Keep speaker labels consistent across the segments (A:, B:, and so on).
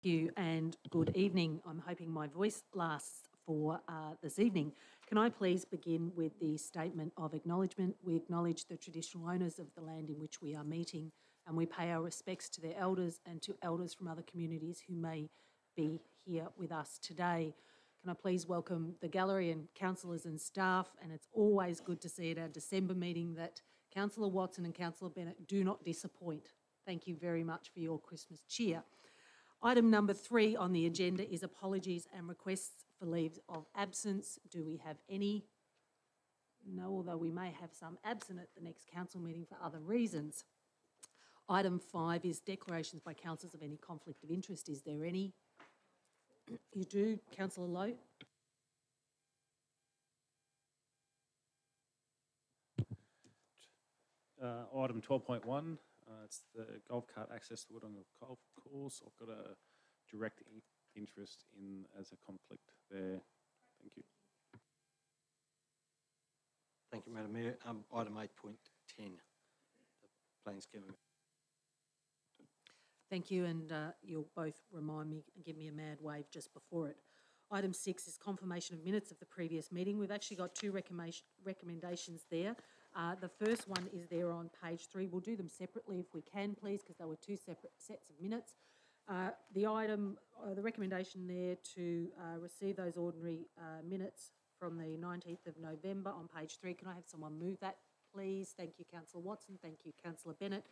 A: you and good evening. I'm hoping my voice lasts for this evening. Can I please begin with the statement of acknowledgement? We acknowledge the traditional owners of the land in which we are meeting, and we pay our respects to their elders and to elders from other communities who may be here with us today. Can I please welcome the gallery and councillors and staff, and it's always good to see at our December meeting that Councillor Watson and Councillor Bennett do not disappoint. Thank you very much for your Christmas cheer. Item number 3 on the agenda is apologies and requests for leaves of absence. Do we have any? No, although we may have some absent at the next council meeting for other reasons. Item 5 is declarations by councillors of any conflict of interest. Is there any? You do, Councillor Lowe.
B: Item 12.1, it's the golf cart access to Wodonga golf course. I've got a direct interest in as a conflict there. Thank you.
C: Thank you, Madam Mayor. Item 8.10, the planning scheme.
A: Thank you, and you'll both remind me and give me a mad wave just before it. Item 6 is confirmation of minutes of the previous meeting. We've actually got 2 recommendations there. The first one is there on page 3. We'll do them separately if we can, please, because they were 2 separate sets of minutes. The recommendation there to receive those ordinary minutes from the 19th of November on page 3. Can I have someone move that, please? Thank you, Councillor Watson. Thank you, Councillor Bennett.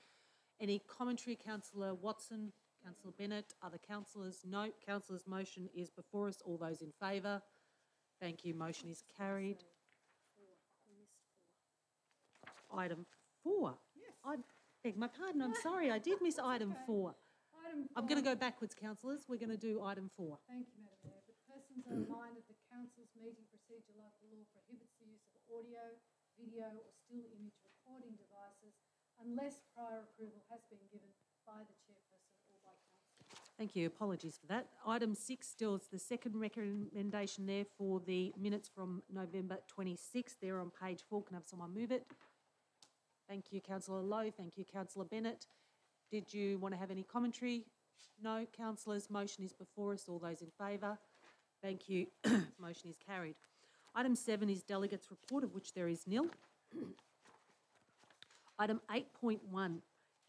A: Any commentary, Councillor Watson, Councillor Bennett, other councillors? No. Councillors' motion is before us. All those in favour? Thank you. Motion is carried. Item 4.
D: Yes.
A: I beg my pardon. I'm sorry. I did miss item 4. I'm going to go backwards, councillors. We're going to do item 4.
D: Thank you, Madam Mayor. But persons are reminded the council's meeting procedure, like the law, prohibits the use of audio, video or still image recording devices unless prior approval has been given by the chairperson or by council.
A: Thank you. Apologies for that. Item 6 still is the second recommendation there for the minutes from November 26th. They're on page 4. Can I have someone move it? Thank you, Councillor Lowe. Thank you, Councillor Bennett. Did you want to have any commentary? No, councillors. Motion is before us. All those in favour? Thank you. Motion is carried. Item 7 is delegates' report, of which there is nil. Item 8.1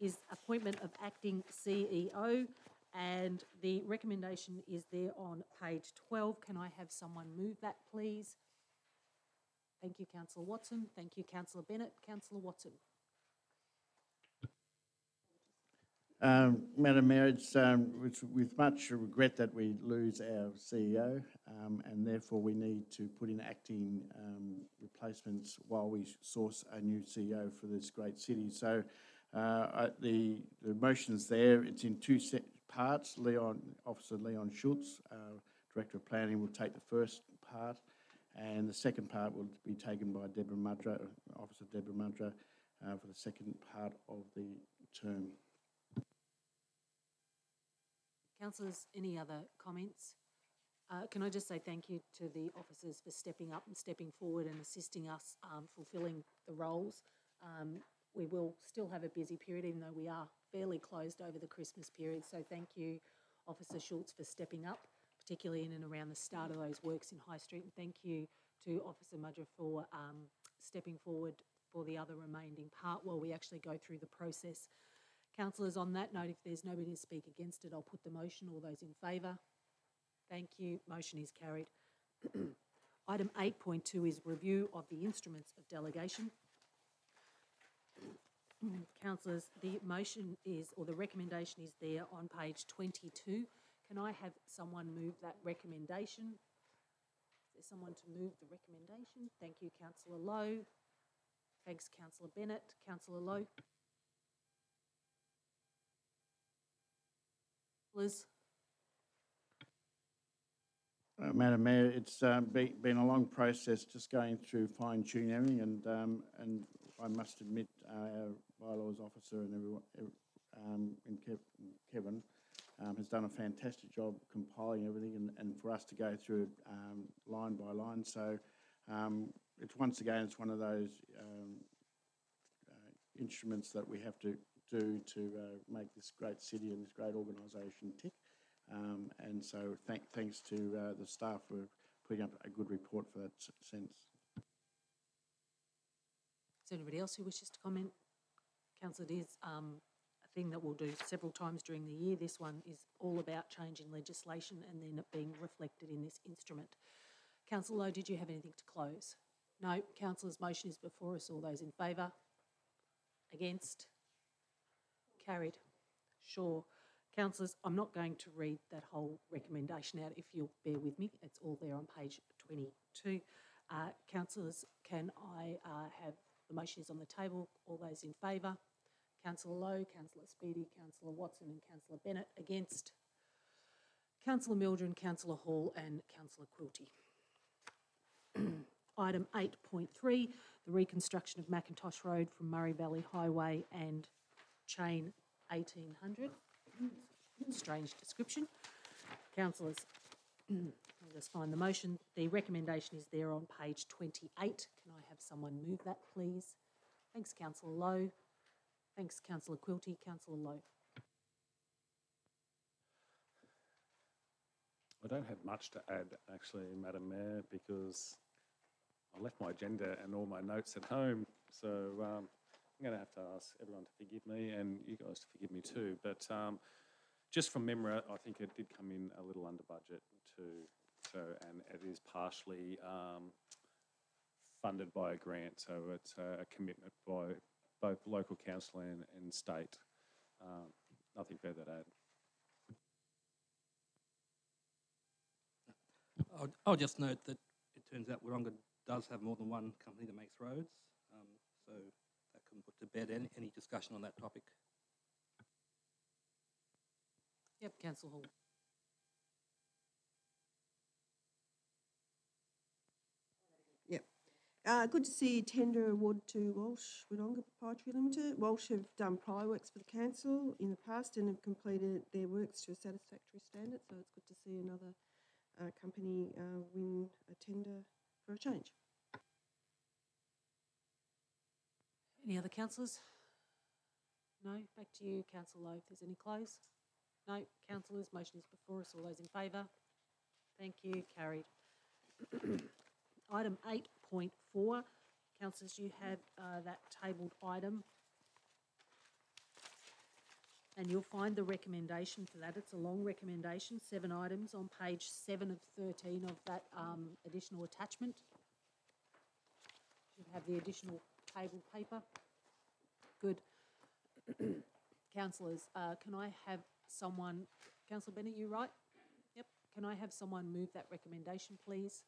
A: is appointment of acting CEO, and the recommendation is there on page 12. Can I have someone move that, please? Thank you, Councillor Watson. Thank you, Councillor Bennett. Councillor Watson.
E: Madam Mayor, it's with much regret that we lose our CEO, and therefore we need to put in acting replacements while we source a new CEO for this great city. So the motion's there. It's in 2 parts. Officer Leon Schultz, Director of Planning, will take the first part, and the second part will be taken by Officer Deborah Mudra, for the second part of the term.
A: Councillors, any other comments? Can I just say thank you to the officers for stepping up and stepping forward and assisting us fulfilling the roles. We will still have a busy period, even though we are fairly closed over the Christmas period. So thank you, Officer Schultz, for stepping up, particularly in and around the start of those works in High Street. And thank you to Officer Mudra for stepping forward for the other remaining part while we actually go through the process. Councillors, on that note, if there's nobody to speak against it, I'll put the motion. All those in favour? Thank you. Motion is carried. Item 8.2 is review of the instruments of delegation. Councillors, the motion is, or the recommendation is there on page 22. Can I have someone move that recommendation? Is there someone to move the recommendation? Thank you, Councillor Lowe. Thanks, Councillor Bennett. Councillor Lowe. Liz.
E: Madam Mayor, it's been a long process just going through fine-tuning everything, and I must admit our bylaws officer and everyone, Kevin, has done a fantastic job compiling everything and for us to go through it line by line. So it's once again, it's one of those instruments that we have to do to make this great city and this great organisation tick. And so thanks to the staff for putting up a good report for that sense.
A: Is there anybody else who wishes to comment? Councillor, it is a thing that we'll do several times during the year. This one is all about changing legislation and then it being reflected in this instrument. Councillor Lowe, did you have anything to close? No. Councillor's motion is before us. All those in favour? Against? Carried. Sure. Councillors, I'm not going to read that whole recommendation out, if you'll bear with me. It's all there on page 22. Councillors, can I have the motion is on the table. All those in favour? Councillor Lowe, Councillor Speedy, Councillor Watson and Councillor Bennett. Against? Councillor Mildren, Councillor Hall and Councillor Quilty. Item 8.3, the reconstruction of McIntosh Road from Murray Valley Highway and Chain 1800. Strange description. Councillors, I'll just find the motion. The recommendation is there on page 28. Can I have someone move that, please? Thanks, Councillor Lowe. Thanks, Councillor Quilty. Councillor Lowe.
B: I don't have much to add, actually, Madam Mayor, because I left my agenda and all my notes at home. So I'm going to have to ask everyone to forgive me and you guys to forgive me too. But just from memory, I think it did come in a little under budget too. So, and it is partially funded by a grant. So it's a commitment by both local council and state. Nothing further to add.
F: I'll just note that it turns out Wodonga does have more than one company that makes roads, so that can put to bed any discussion on that topic.
A: Yep, Councillor Hall.
G: Yep. Good to see tender award to Walsh Wodonga Proprietary Limited. Walsh have done prior works for the council in the past and have completed their works to a satisfactory standard, so it's good to see another company win a tender for a change.
A: Any other councillors? No? Back to you, Councillor Lowe, if there's any close. No? Councillors, motion is before us. All those in favour? Thank you. Carried. Item 8.4. Councillors, you have that tabled item and you'll find the recommendation for that. It's a long recommendation, 7 items on page 7 of 13 of that additional attachment. You have the additional tabled paper. Good. Councillors, can I have someone, Councillor Bennett, you right? Yep. Can I have someone move that recommendation, please?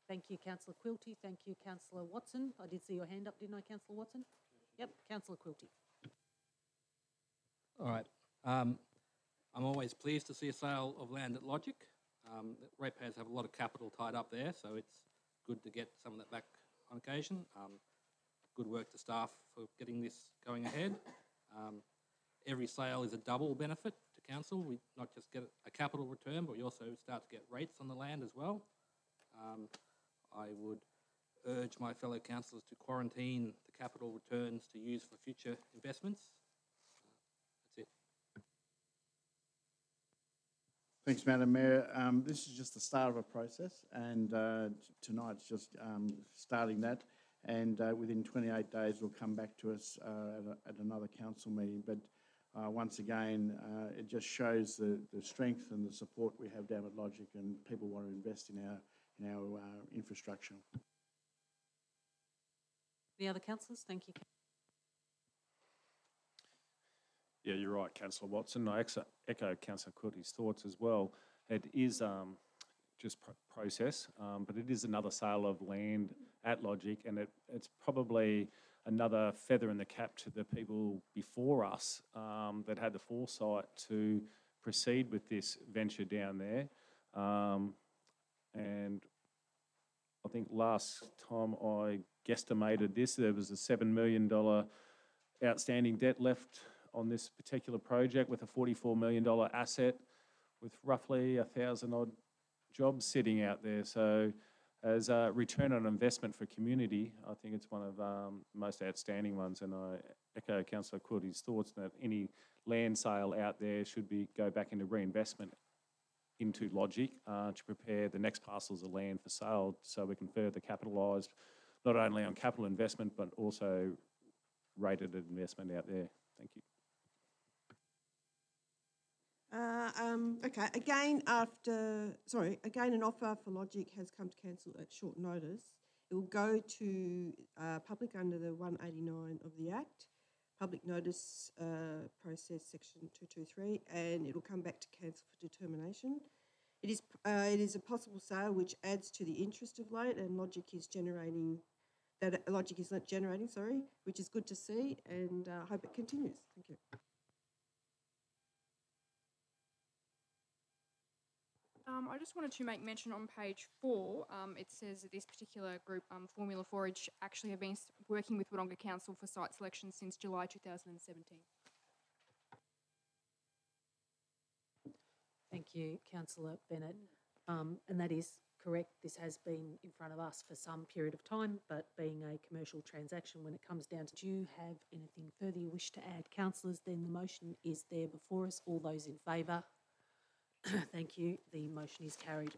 A: Thank you, Councillor Quilty. Thank you, Councillor Watson. I did see your hand up, didn't I, Councillor Watson? Yep, Councillor Quilty.
F: All right. I'm always pleased to see a sale of land at Logic. Ratepayers have a lot of capital tied up there, so it's good to get some of that back on occasion. Good work to staff for getting this going ahead. Every sale is a double benefit to council. We not just get a capital return, but we also start to get rates on the land as well. I would urge my fellow councillors to quarantine the capital returns to use for future investments. That's it.
E: Thanks, Madam Mayor. This is just the start of a process, and tonight's just starting that. And within 28 days, we'll come back to us at another council meeting. But once again, it just shows the strength and the support we have down at Logic, and people want to invest in our infrastructure.
A: Any other councillors? Thank you.
B: Yeah, you're right, Councillor Watson. I echo Councillor Quilty's thoughts as well. It is just process, but it is another sale of land at Logic, and it's probably another feather in the cap to the people before us that had the foresight to proceed with this venture down there. And I think last time I guesstimated this, there was a $7 million outstanding debt left on this particular project with a $44 million asset with roughly 1,000 odd jobs sitting out there. So As a return on investment for community, I think it's one of the most outstanding ones, and I echo Councillor Courtney's thoughts that any land sale out there should go back into reinvestment into Logic to prepare the next parcels of land for sale, so we can further capitalise not only on capital investment but also rated investment out there. Thank you.
G: Okay, again, an offer for Logic has come to council at short notice. It will go to public under the 189 of the Act, public notice process section 223, and it will come back to council for determination. It is a possible sale which adds to the interest of land, and Logic is not generating, which is good to see, and I hope it continues. Thank you.
H: I just wanted to make mention on page 4, it says that this particular group, Formula Forage, actually have been working with Wodonga Council for site selection since July 2017.
A: Thank you, Councillor Bennett. And that is correct. This has been in front of us for some period of time, but being a commercial transaction, when it comes down to, do you have anything further you wish to add, councillors? Then the motion is there before us. All those in favour? Thank you. The motion is carried.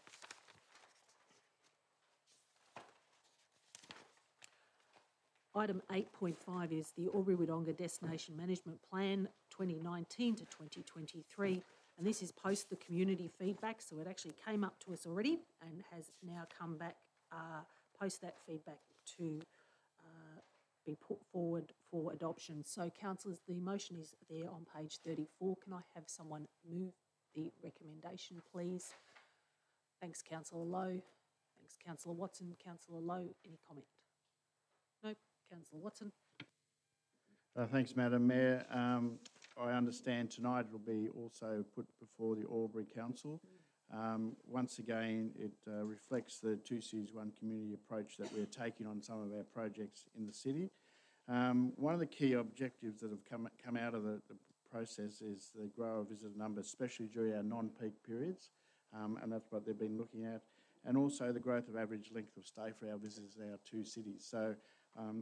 A: Item 8.5 is the Albury-Wodonga Destination Management Plan 2019 to 2023, and this is post the community feedback, so it actually came up to us already and has now come back post that feedback to be put forward for adoption. So, councillors, the motion is there on page 34. Can I have someone move the recommendation, please? Thanks, Councillor Lowe. Thanks, Councillor Watson. Councillor Lowe, any comment? No. Councillor Watson.
E: Thanks, Madam Mayor. I understand tonight it will be also put before the Albury Council. Once again, it reflects the two cities, one community approach that we're taking on some of our projects in the city. One of the key objectives that have come out of the process is the grower visitor numbers, especially during our non-peak periods, and that's what they've been looking at, and also the growth of average length of stay for our visitors in our two cities. So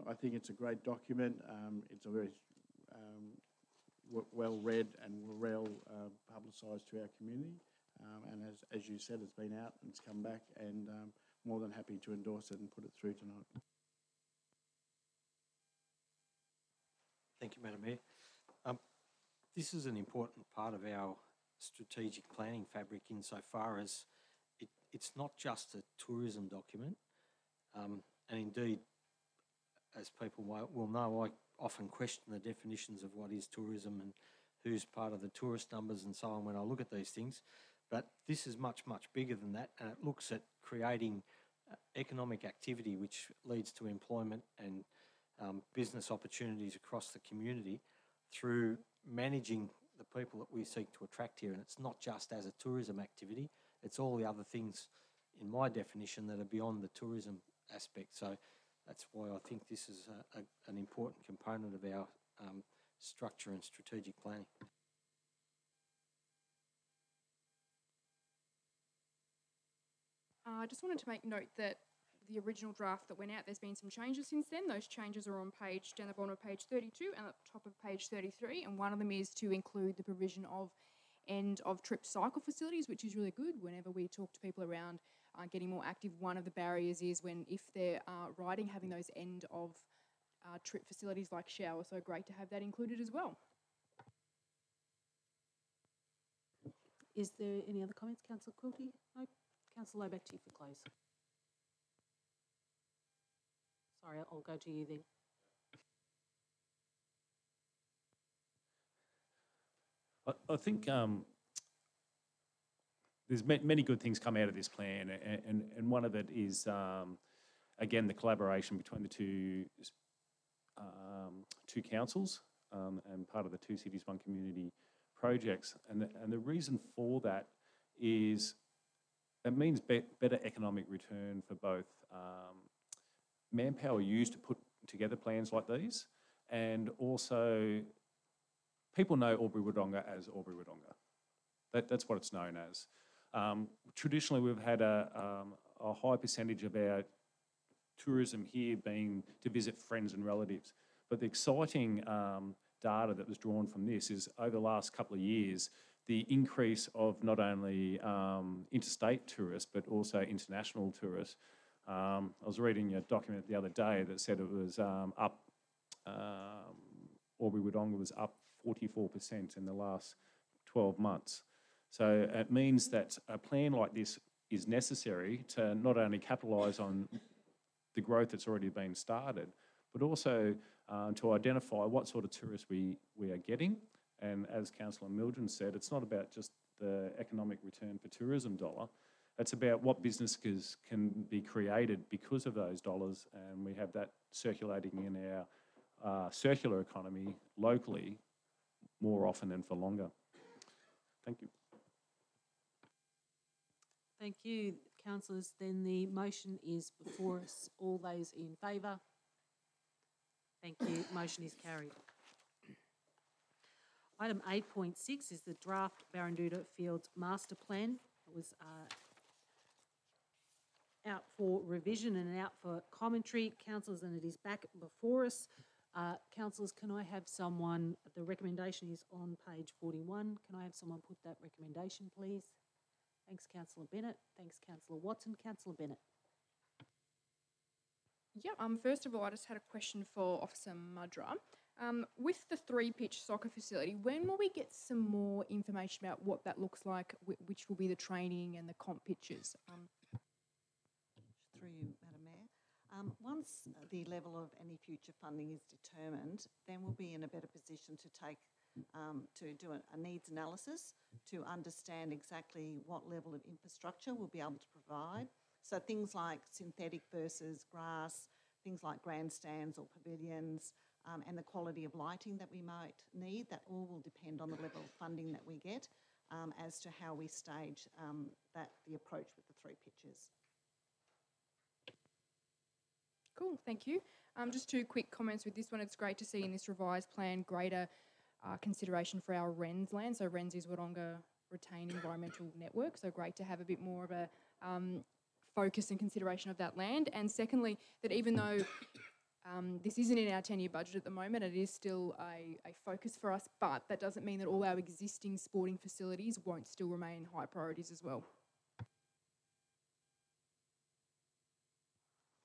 E: I think it's a great document. It's a very well read and well publicised to our community, and as you said, it's been out and it's come back, and more than happy to endorse it and put it through tonight.
C: Thank you, Madam Mayor. This is an important part of our strategic planning fabric insofar as it's not just a tourism document, and indeed, as people will know, I often question the definitions of what is tourism and who's part of the tourist numbers and so on when I look at these things, but this is much, much bigger than that, and it looks at creating economic activity which leads to employment and business opportunities across the community through managing the people that we seek to attract here. And it's not just as a tourism activity, it's all the other things in my definition that are beyond the tourism aspect. So that's why I think this is an important component of our structure and strategic planning.
H: I just wanted to make note that the original draft that went out, there's been some changes since then. Those changes are on down the bottom of page 32 and at the top of page 33, and one of them is to include the provision of end of trip cycle facilities, which is really good. Whenever we talk to people around getting more active, one of the barriers is if they're riding, having those end of trip facilities like shower. So great to have that included as well.
A: Is there any other comments, Councillor Quilty? No. Councillor Lowe, back to you for close. Sorry, I'll go to you then.
B: I think there's many good things come out of this plan, and one of it is, again, the collaboration between the two councils and part of the Two Cities, One Community projects. And the reason for that is it means better economic return for both manpower used to put together plans like these, and also people know Albury-Wodonga as Albury-Wodonga. That's what it's known as. Traditionally, we've had a a high percentage of our tourism here being to visit friends and relatives. But the exciting data that was drawn from this is over the last couple of years, the increase of not only interstate tourists, but also international tourists. I was reading a document the other day that said it was up, Albury Wodonga was up 44% in the last 12 months. So it means that a plan like this is necessary to not only capitalise on the growth that's already been started, but also to identify what sort of tourists we are getting. And as Councillor Mildren said, it's not about just the economic return for tourism dollar, it's about what businesses can be created because of those dollars, and we have that circulating in our circular economy locally more often and for longer. Thank you.
A: Thank you, councillors. Then the motion is before us. All those in favour? Thank you. Motion is carried. Item 8.6 is the draft Baranduda Fields Master Plan. It was out for revision and out for commentary, councillors, and it is back before us. Councillors, can I have someone, the recommendation is on page 41. Can I have someone put that recommendation, please? Thanks, Councillor Bennett. Thanks, Councillor Watson. Councillor Bennett.
H: Yeah, first of all, I just had a question for Officer Mudra. With the 3-pitch soccer facility, when will we get some more information about what that looks like, which will be the training and the comp pitches?
I: Through you, Madam Mayor. Once the level of any future funding is determined, then we'll be in a better position to take to do a needs analysis to understand exactly what level of infrastructure we'll be able to provide. So things like synthetic versus grass, things like grandstands or pavilions, and the quality of lighting that we might need, that all will depend on the level of funding that we get as to how we stage the approach with the 3 pitches.
H: Cool, thank you. Just 2 quick comments with this one. It's great to see in this revised plan greater consideration for our RENZ land. So RENZ is Wodonga Retained Environmental Network. So great to have a bit more of a focus and consideration of that land. And secondly, that even though this isn't in our 10-year budget at the moment, it is still a focus for us, but that doesn't mean that all our existing sporting facilities won't still remain high priorities as well.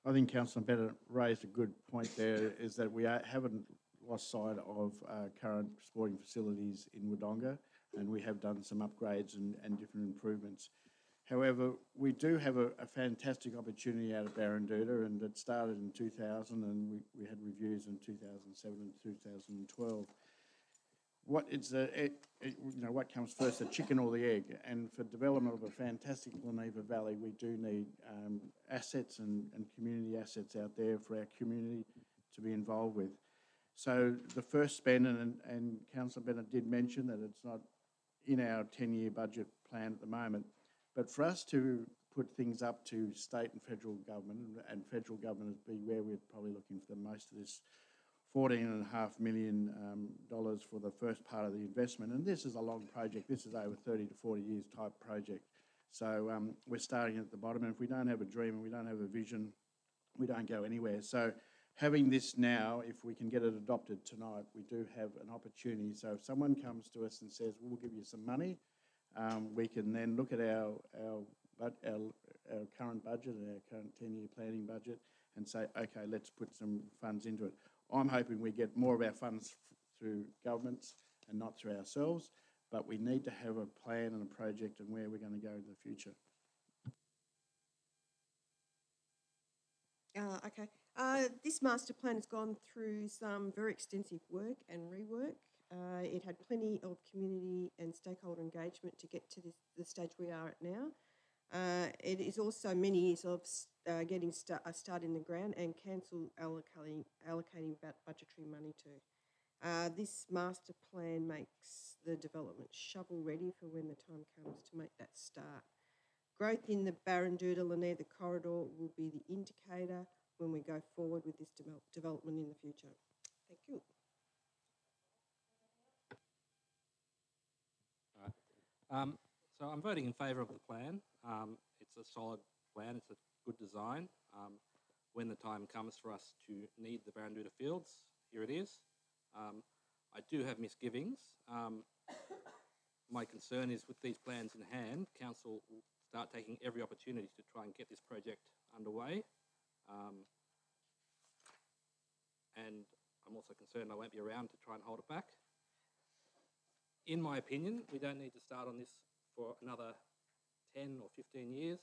E: I think Councillor Bennett raised a good point there, is that we haven't lost sight of current sporting facilities in Wodonga, and we have done some upgrades and different improvements. However, we do have a fantastic opportunity out of Baranduda, and it started in 2000, and we had reviews in 2007 and 2012. What comes first, the chicken or the egg? And for development of a fantastic Leneva Valley, we do need assets and community assets out there for our community to be involved with. So the first spend, and Councillor Bennett did mention that it's not in our 10-year budget plan at the moment, but for us to put things up to state and federal government, and federal government would be where we're probably looking for the most of this $14.5 million for the first part of the investment. And this is a long project. This is over 30 to 40 years type project. So we're starting at the bottom, and if we don't have a dream and we don't have a vision, we don't go anywhere. So having this now, if we can get it adopted tonight, we do have an opportunity. So if someone comes to us and says, we'll give you some money, we can then look at our current budget and our current 10-year planning budget and say, okay, let's put some funds into it. I'm hoping we get more of our funds through governments and not through ourselves, but we need to have a plan and a project and where we're going to go in the future.
G: Okay. This master plan has gone through some very extensive work and rework. It had plenty of community and stakeholder engagement to get to the stage we are at now. It is also many years of getting a start in the ground and council allocating budgetary money to. This master plan makes the development shovel ready for when the time comes to make that start. Growth in the Baranduda-Leneva corridor will be the indicator when we go forward with this development in the future. Thank you.
F: So I'm voting in favour of the plan. It's a solid plan. It's a good design. When the time comes for us to need the Baranduda fields, here it is. I do have misgivings. My concern is with these plans in hand, council will start taking every opportunity to try and get this project underway. And I'm also concerned I won't be around to try and hold it back. In my opinion, we don't need to start on this for another 10 or 15 years.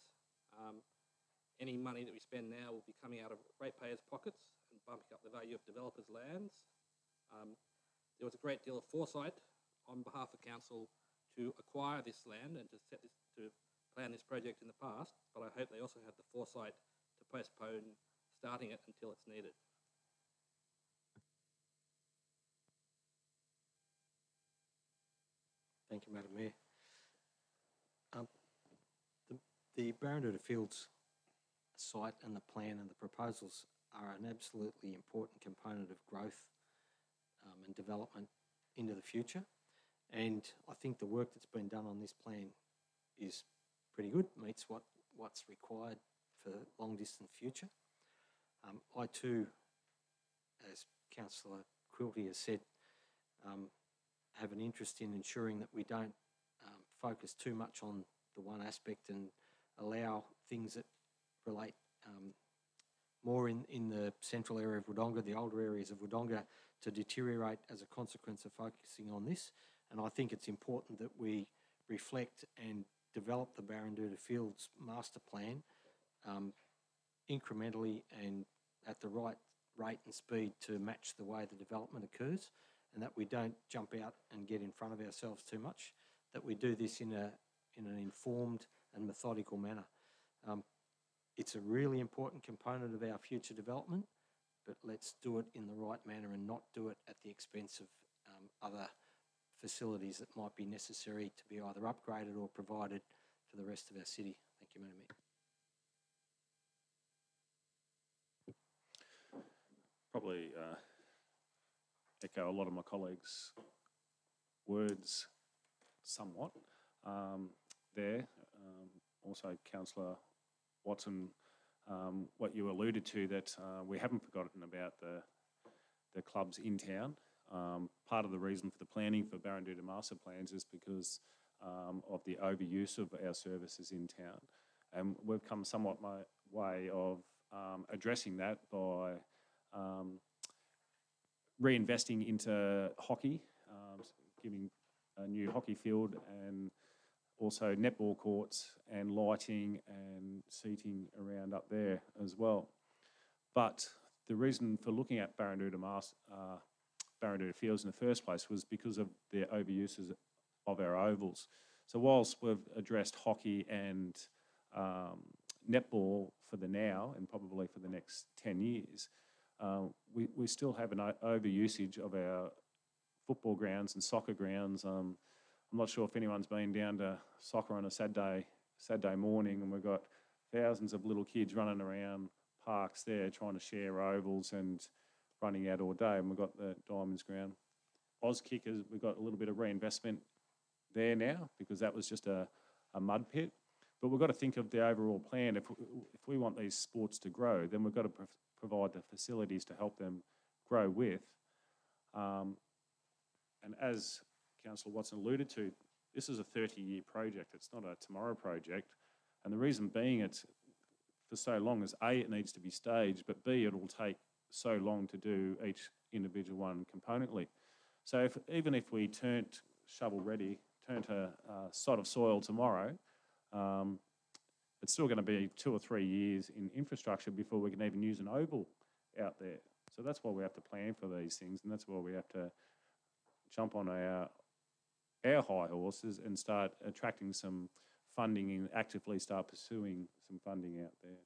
F: Any money that we spend now will be coming out of ratepayers' pockets and bumping up the value of developers' lands. There was a great deal of foresight on behalf of council to acquire this land and to plan this project in the past, but I hope they also had the foresight to postpone starting it until it's needed.
C: Thank you, Madam Mayor. The Baranduda Fields site and the plan and the proposals are an absolutely important component of growth and development into the future. And I think the work that's been done on this plan is pretty good, meets what's required for the long distance future. I too, as Councillor Quilty has said, have an interest in ensuring that we don't focus too much on the one aspect and allow things that relate more in the central area of Wodonga, the older areas of Wodonga, to deteriorate as a consequence of focusing on this. And I think it's important that we reflect and develop the Baranduda Fields master plan incrementally and at the right rate and speed to match the way the development occurs, and that we don't jump out and get in front of ourselves too much, that we do this in an informed and methodical manner. It's a really important component of our future development, but let's do it in the right manner and not do it at the expense of other facilities that might be necessary to be either upgraded or provided for the rest of our city. Thank you, Madam Mayor.
B: Probably echo a lot of my colleagues' words somewhat there. Also, Councillor Watson, what you alluded to, that we haven't forgotten about the clubs in town. Part of the reason for the planning for Baranduda master plans is because of the overuse of our services in town. And we've come somewhat my way of addressing that by reinvesting into hockey, giving a new hockey field and also netball courts and lighting and seating around up there as well. But the reason for looking at Baranduda Fields in the first place was because of their overuses of our ovals. So whilst we've addressed hockey and netball for the now and probably for the next 10 years, we still have an overusage of our football grounds and soccer grounds. I'm not sure if anyone's been down to soccer on a Saturday morning, and we've got thousands of little kids running around parks there trying to share ovals and running out all day. And we've got the Diamonds ground. Auskickers, we've got a little bit of reinvestment there now because that was just a mud pit. But we've got to think of the overall plan. If we want these sports to grow, then we've got to provide the facilities to help them grow with. And as Councillor Watson alluded to, this is a 30-year project. It's not a tomorrow project. And the reason being it's for so long is A, it needs to be staged, but B, it will take so long to do each individual one componently. So even if we turned shovel ready, turned to sod of soil tomorrow, it's still going to be 2 or 3 years in infrastructure before we can even use an oval out there. So that's why we have to plan for these things, and that's why we have to jump on our high horses and start attracting some funding and actively start pursuing some funding out there.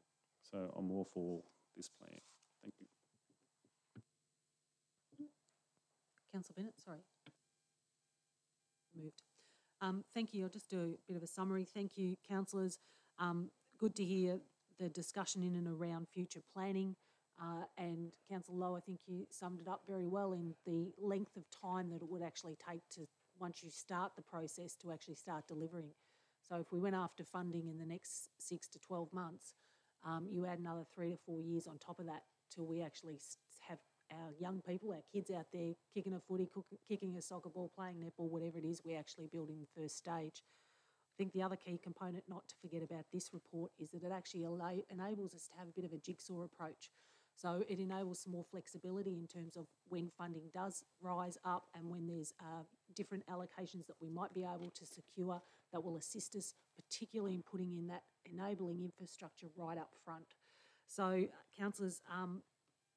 B: So I'm all for this plan. Thank you.
A: Councillor Bennett, sorry. Moved. Thank you. I'll just do a bit of a summary. Thank you, councillors. Good to hear the discussion in and around future planning. And Councillor Lowe, I think you summed it up very well in the length of time that it would actually take to, once you start the process, to actually start delivering. So if we went after funding in the next 6 to 12 months, you add another 3 to 4 years on top of that till we actually have our young people, our kids out there kicking a footy, kicking a soccer ball, playing netball, whatever it is, we actually build in the first stage. I think the other key component not to forget about this report is that it actually enables us to have a bit of a jigsaw approach. So it enables some more flexibility in terms of when funding does rise up and when there's different allocations that we might be able to secure that will assist us, particularly in putting in that enabling infrastructure right up front. So, councillors,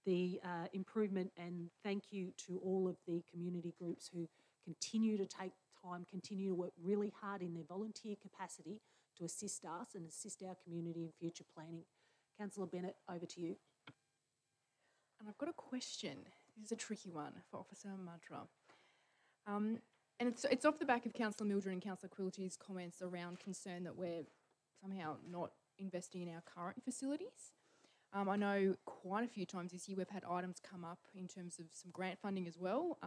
A: the improvement, and thank you to all of the community groups who continue to take time, continue to work really hard in their volunteer capacity to assist us and assist our community in future planning. Councillor Bennett, over to you.
H: And I've got a question. This is a tricky one for Officer Madra. And it's off the back of Councillor Mildred and Councillor Quilty's comments around concern that we're somehow not investing in our current facilities. I know quite a few times this year we've had items come up in terms of some grant funding as well.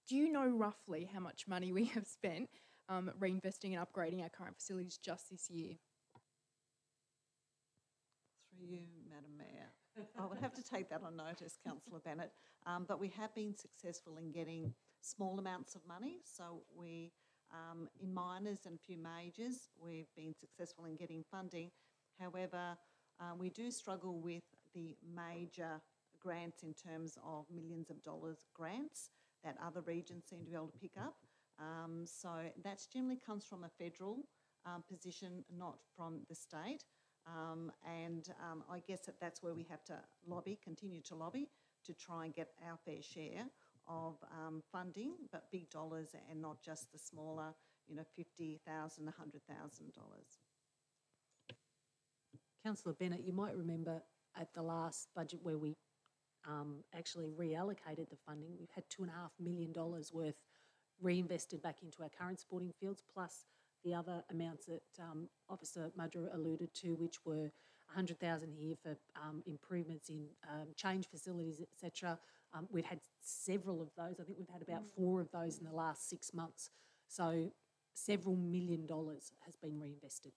H: Do you know roughly how much money we have spent reinvesting and upgrading our current facilities just this year?
I: Through you, Madam Mayor. I would have to take that on notice, Councillor Bennett. But we have been successful in getting small amounts of money. So we, in minors and a few majors, we've been successful in getting funding. However, we do struggle with the major grants in terms of millions of dollars grants that other regions seem to be able to pick up. So that generally comes from a federal position, not from the state. I guess that's where we have to continue to lobby to try and get our fair share of funding, but big dollars and not just the smaller, $50,000, $100,000.
A: Councillor Bennett, you might remember at the last budget where we actually reallocated the funding, we've had $2.5 million worth reinvested back into our current sporting fields, plus the other amounts that Officer Mudra alluded to, which were $100,000 here for improvements in change facilities, etc. We've had several of those. I think we've had about 4 of those in the last 6 months. So several $1 million has been reinvested.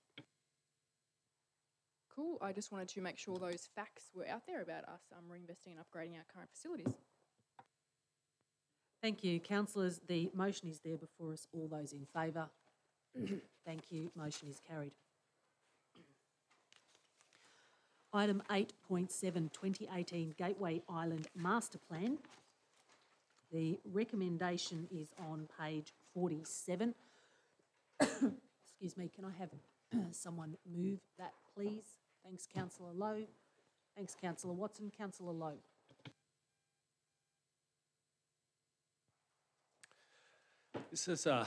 H: Cool. I just wanted to make sure those facts were out there about us reinvesting and upgrading our current facilities.
A: Thank you, councillors. The motion is there before us. All those in favour? Thank you. Motion is carried. Item 8.7, 2018 Gateway Island Master Plan. The recommendation is on page 47. Excuse me, can I have someone move that, please? Thanks, Councillor Lowe. Thanks, Councillor Watson. Councillor Lowe.
B: This is an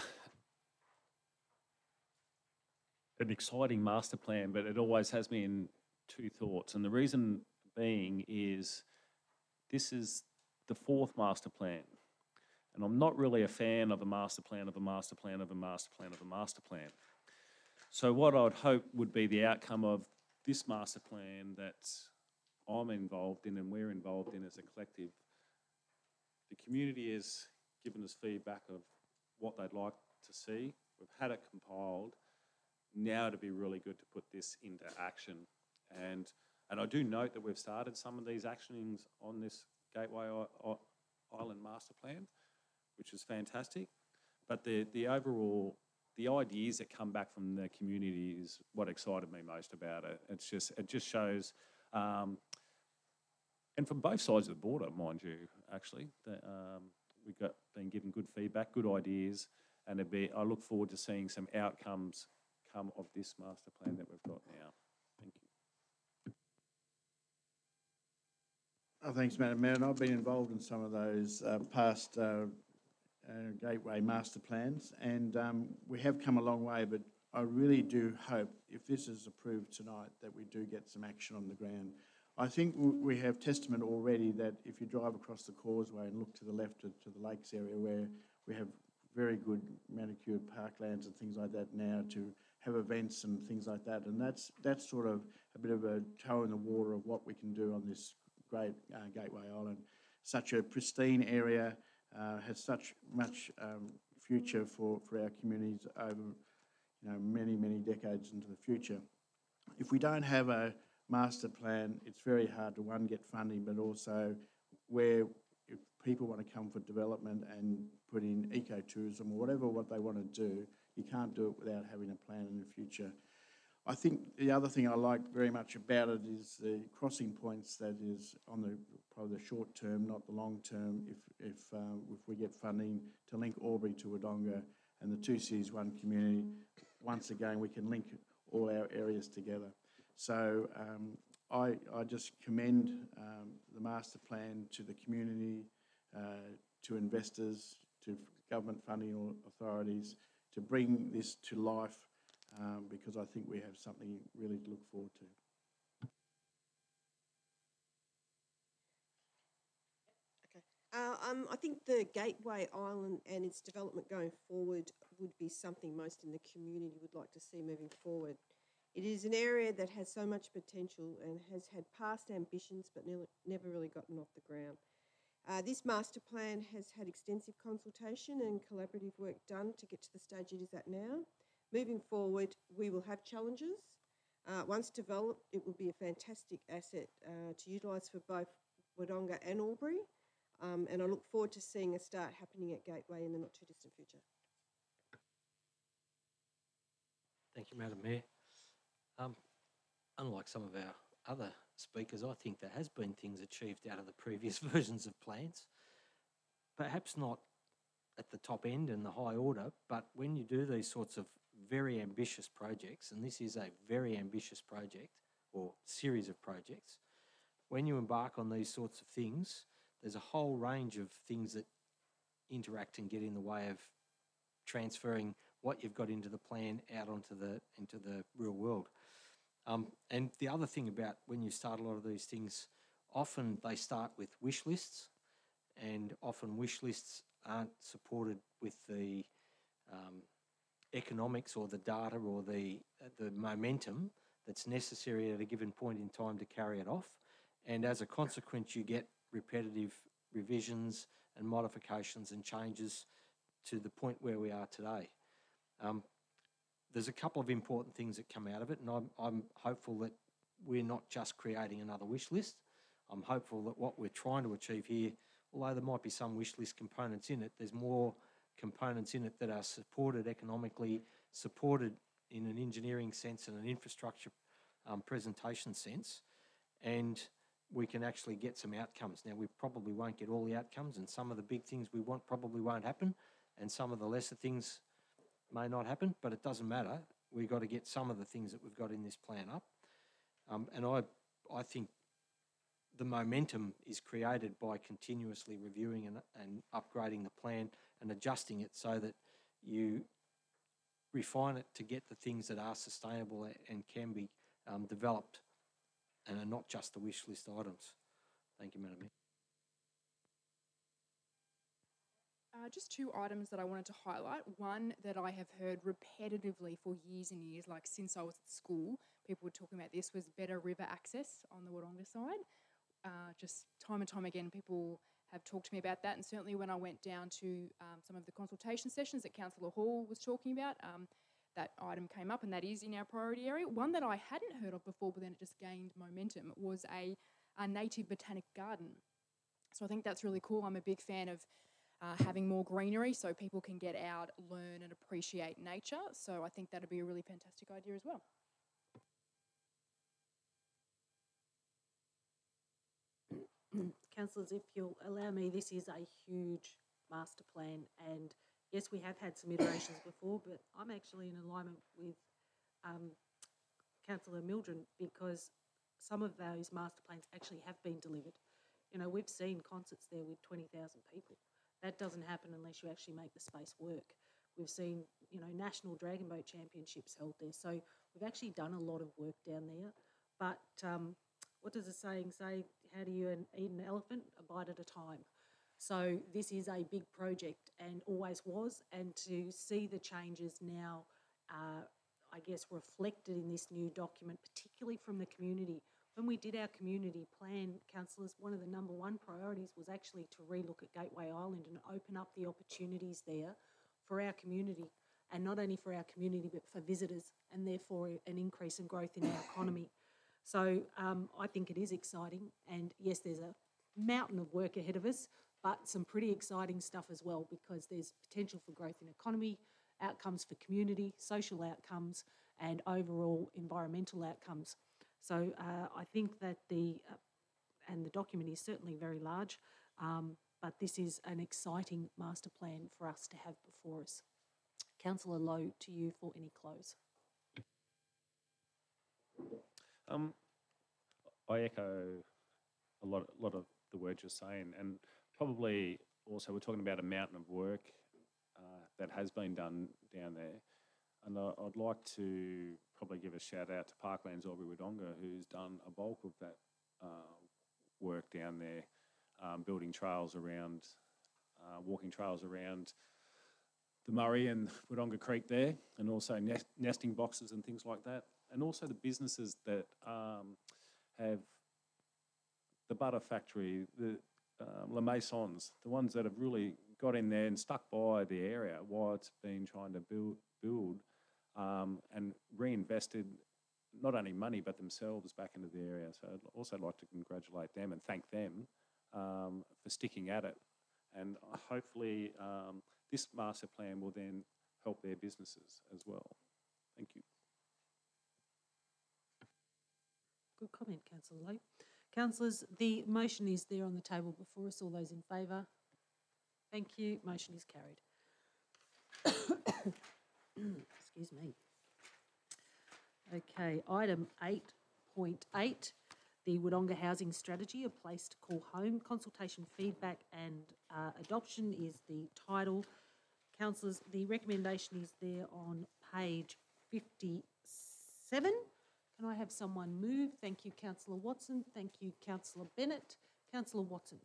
B: exciting master plan, but it always has me in two thoughts. And the reason being is this is the 4th master plan. And I'm not really a fan of a master plan of a master plan of a master plan of a master plan. So what I would hope would be the outcome of this master plan that I'm involved in and we're involved in as a collective. The community has given us feedback of what they'd like to see. We've had it compiled. Now it'd be really good to put this into action. And I do note that we've started some of these actionings on this Gateway Island Master Plan, which is fantastic. But the overall, the ideas that come back from the community is what excited me most about it. It just shows, and from both sides of the border, mind you, actually, that we've been given good feedback, good ideas, and I look forward to seeing some outcomes come of this master plan that we've got now. Thank you.
E: Thanks, Madam Mayor. And I've been involved in some of those past Gateway master plans, and we have come a long way, but I really do hope, if this is approved tonight, that we do get some action on the ground. I think we have testament already that if you drive across the causeway and look to the left to the lakes area, where we have very good manicured parklands and things like that now to have events and things like that, and that's sort of a bit of a toe in the water of what we can do on this great Gateway Island. Such a pristine area, has such much future for our communities over, many, many decades into the future. If we don't have a master plan, it's very hard to, one, get funding, but also where if people want to come for development and put in ecotourism or whatever what they want to do, you can't do it without having a plan in the future. I think the other thing I like very much about it is the crossing points that is on the probably the short term, not the long term, if we get funding to link Albury to Wodonga and the two cities, one community, once again we can link all our areas together. So I just commend the master plan to the community, to investors, to government funding authorities, to bring this to life, because I think we have something really to look forward to.
G: I think the Gateway Island and its development going forward would be something most in the community would like to see moving forward. It is an area that has so much potential and has had past ambitions but never really gotten off the ground. This master plan has had extensive consultation and collaborative work done to get to the stage it is at now. Moving forward, we will have challenges. Once developed, it will be a fantastic asset to utilise for both Wodonga and Albury. And I look forward to seeing a start happening at Gateway in the not too distant future.
C: Thank you, Madam Mayor. Unlike some of our other speakers, I think there has been things achieved out of the previous versions of plans. Perhaps not at the top end and the high order, but when you do these sorts of very ambitious projects, and this is a very ambitious project or series of projects, when you embark on these sorts of things, there's a whole range of things that interact and get in the way of transferring what you've got into the plan out into the real world. And the other thing about when you start a lot of these things, often they start with wish lists, and often wish lists aren't supported with the economics or the data or the momentum that's necessary at a given point in time to carry it off. And as a consequence, you get repetitive revisions and modifications and changes to the point where we are today. There's a couple of important things that come out of it, and I'm hopeful that we're not just creating another wish list. I'm hopeful that what we're trying to achieve here, although there might be some wish list components in it, there's more components in it that are supported economically, supported in an engineering sense and an infrastructure presentation sense, and we can actually get some outcomes. Now, we probably won't get all the outcomes, and some of the big things we want probably won't happen, and some of the lesser things may not happen, but it doesn't matter. We've got to get some of the things that we've got in this plan up. And I think the momentum is created by continuously reviewing and upgrading the plan and adjusting it so that you refine it to get the things that are sustainable and can be developed and are not just the wish list items. Thank you, Madam Mayor.
H: Just two items that I wanted to highlight. One that I have heard repetitively for years and years, like since I was at school, people were talking about this, was better river access on the Wodonga side. Just time and time again, people have talked to me about that, and certainly when I went down to some of the consultation sessions that Councillor Hall was talking about, that item came up, and that is in our priority area. One that I hadn't heard of before, but then it just gained momentum, was a native botanic garden. So I think that's really cool. I'm a big fan of having more greenery so people can get out, learn and appreciate nature. So I think that'd be a really fantastic idea as well.
A: Councillors, if you'll allow me, this is a huge master plan, and yes, we have had some iterations before, but I'm actually in alignment with Councillor Mildren, because some of those master plans actually have been delivered. You know, we've seen concerts there with 20,000 people. That doesn't happen unless you actually make the space work. We've seen, you know, national dragon boat championships held there. So we've actually done a lot of work down there. But what does the saying say? How do you eat an elephant? A bite at a time. So this is a big project and always was. And to see the changes now, I guess, reflected in this new document, particularly from the community. When we did our community plan, councillors, one of the number one priorities was actually to relook at Gateway Island and open up the opportunities there for our community. and not only for our community but for visitors, and therefore an increase in growth in our economy. So I think it is exciting, and yes, there's a mountain of work ahead of us, but some pretty exciting stuff as well, because there's potential for growth in economy, outcomes for community, social outcomes, and overall environmental outcomes. So I think that and the document is certainly very large, but this is an exciting master plan for us to have before us. Councillor Lowe, to you for any close.
B: I echo a lot of the words you're saying, and probably also we're talking about a mountain of work that has been done down there. And I'd like to probably give a shout out to Parklands Albury Wodonga, who's done a bulk of that work down there, building trails around, walking trails around the Murray and Wodonga Creek there, and also nesting boxes and things like that. And also the businesses that have the butter factory, the La Masons, the ones that have really got in there and stuck by the area while it's been trying to build and reinvested not only money but themselves back into the area. So I'd also like to congratulate them and thank them for sticking at it. And hopefully this master plan will then help their businesses as well. Thank you.
A: Good comment, Councillor Lowe. Councillors, the motion is there on the table before us. All those in favour? Thank you. Motion is carried. Excuse me. Okay, item 8.8, the Wodonga Housing Strategy, A Place to Call Home. Consultation, feedback and adoption is the title. Councillors, the recommendation is there on page 57. Can I have someone move? Thank you, Councillor Watson. Thank you, Councillor Bennett. Councillor Watson.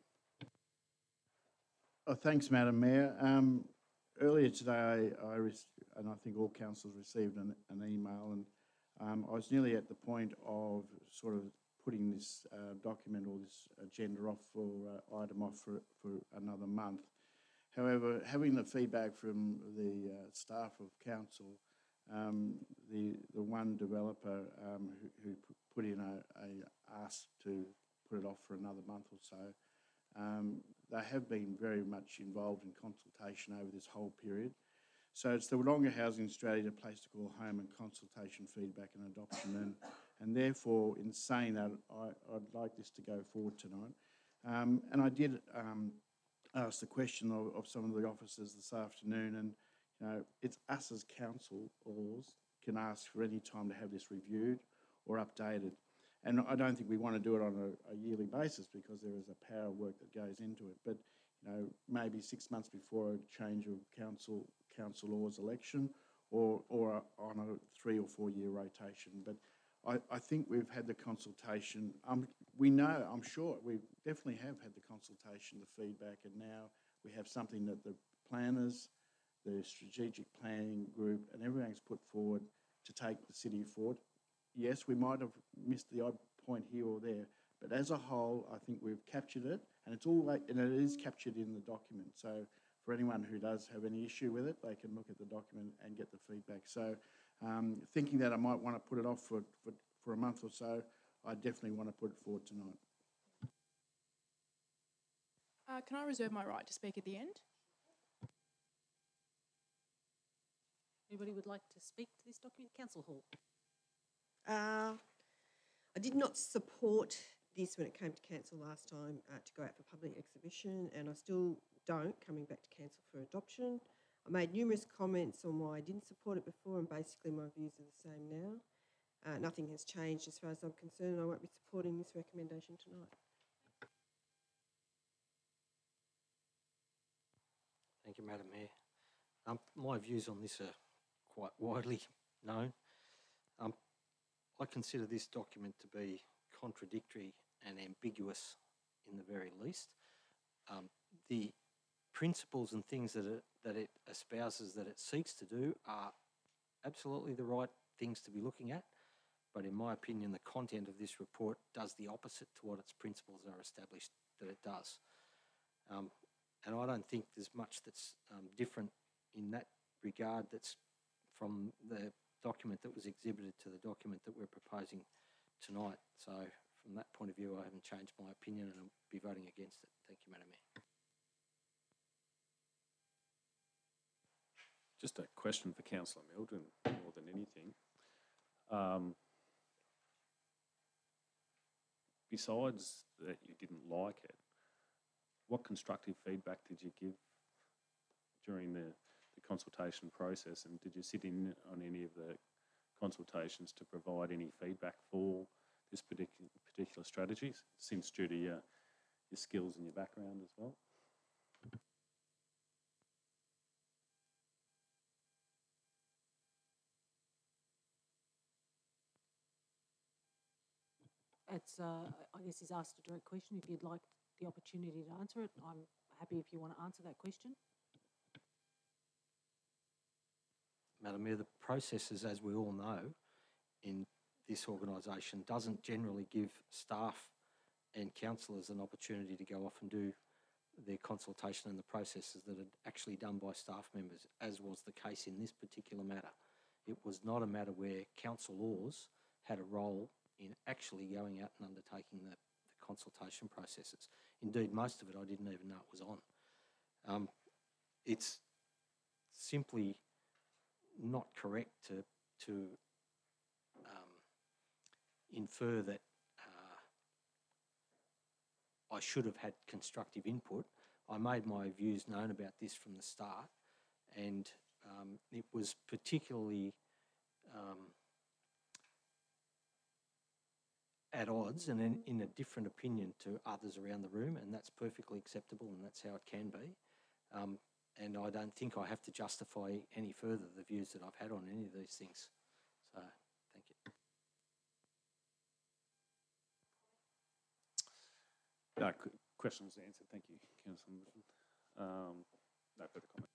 E: Thanks, Madam Mayor. Earlier today, and I think all councillors received an email, and I was nearly at the point of sort of putting this document or this agenda off for item off for another month. However, having the feedback from the staff of council, the one developer who put in a ask to put it off for another month or so, they have been very much involved in consultation over this whole period. So it's the Wodonga Housing Strategy, A Place to Call Home, and consultation, feedback and adoption. And therefore, in saying that, I'd like this to go forward tonight. And I did ask the question of some of the officers this afternoon, and you know, it's us as council can ask for any time to have this reviewed or updated. And I don't think we want to do it on a yearly basis because there is a power of work that goes into it. But you know, maybe 6 months before a change of councillors election, or on a 3 or 4 year rotation. But I think we've had the consultation. We know, I'm sure, we definitely have had the consultation, the feedback, and now we have something that the planners, the strategic planning group, and everything's put forward to take the city forward. Yes, we might have missed the odd point here or there, but as a whole, I think we've captured it, and it is captured in the document. So for anyone who does have any issue with it, they can look at the document and get the feedback. So thinking that I might want to put it off for a month or so, I definitely want to put it forward tonight.
H: Can I reserve my right to speak at the end?
A: Anybody would like to speak to this document? Councillor Hall.
G: I did not support this when it came to council last time to go out for public exhibition, and I still don't, coming back to council for adoption. I made numerous comments on why I didn't support it before, and basically my views are the same now. Nothing has changed as far as I'm concerned. I won't be supporting this recommendation tonight.
C: Thank you, Madam Mayor. My views on this are quite widely known. I consider this document to be contradictory and ambiguous in the very least. The principles and things that it espouses, that it seeks to do, are absolutely the right things to be looking at. But in my opinion, the content of this report does the opposite to what its principles are established that it does. And I don't think there's much that's different in that regard that's from the document that was exhibited to the document that we're proposing tonight. So from that point of view, I haven't changed my opinion and I'll be voting against it. Thank you, Madam Mayor.
B: Just a question for Councillor Mildren more than anything. Besides that you didn't like it, what constructive feedback did you give during the consultation process, and did you sit in on any of the consultations to provide any feedback for this particular strategy, since due to your skills and your background as well?
A: It's, I guess he's asked a direct question. If you'd like the opportunity to answer it, I'm happy if you want to answer that question.
C: Madam Mayor, the processes, as we all know, in this organisation doesn't generally give staff and councillors an opportunity to go off and do their consultation and the processes that are actually done by staff members, as was the case in this particular matter. It was not a matter where councillors had a role in actually going out and undertaking the consultation processes. Indeed, most of it I didn't even know it was on. It's simply not correct to infer that I should have had constructive input. I made my views known about this from the start, and it was particularly at odds and in a different opinion to others around the room, and that's perfectly acceptable and that's how it can be. And I don't think I have to justify any further the views that I've had on any of these things. So, thank you.
B: No, question was answered. Thank you, Councillor Mildren. No further comment.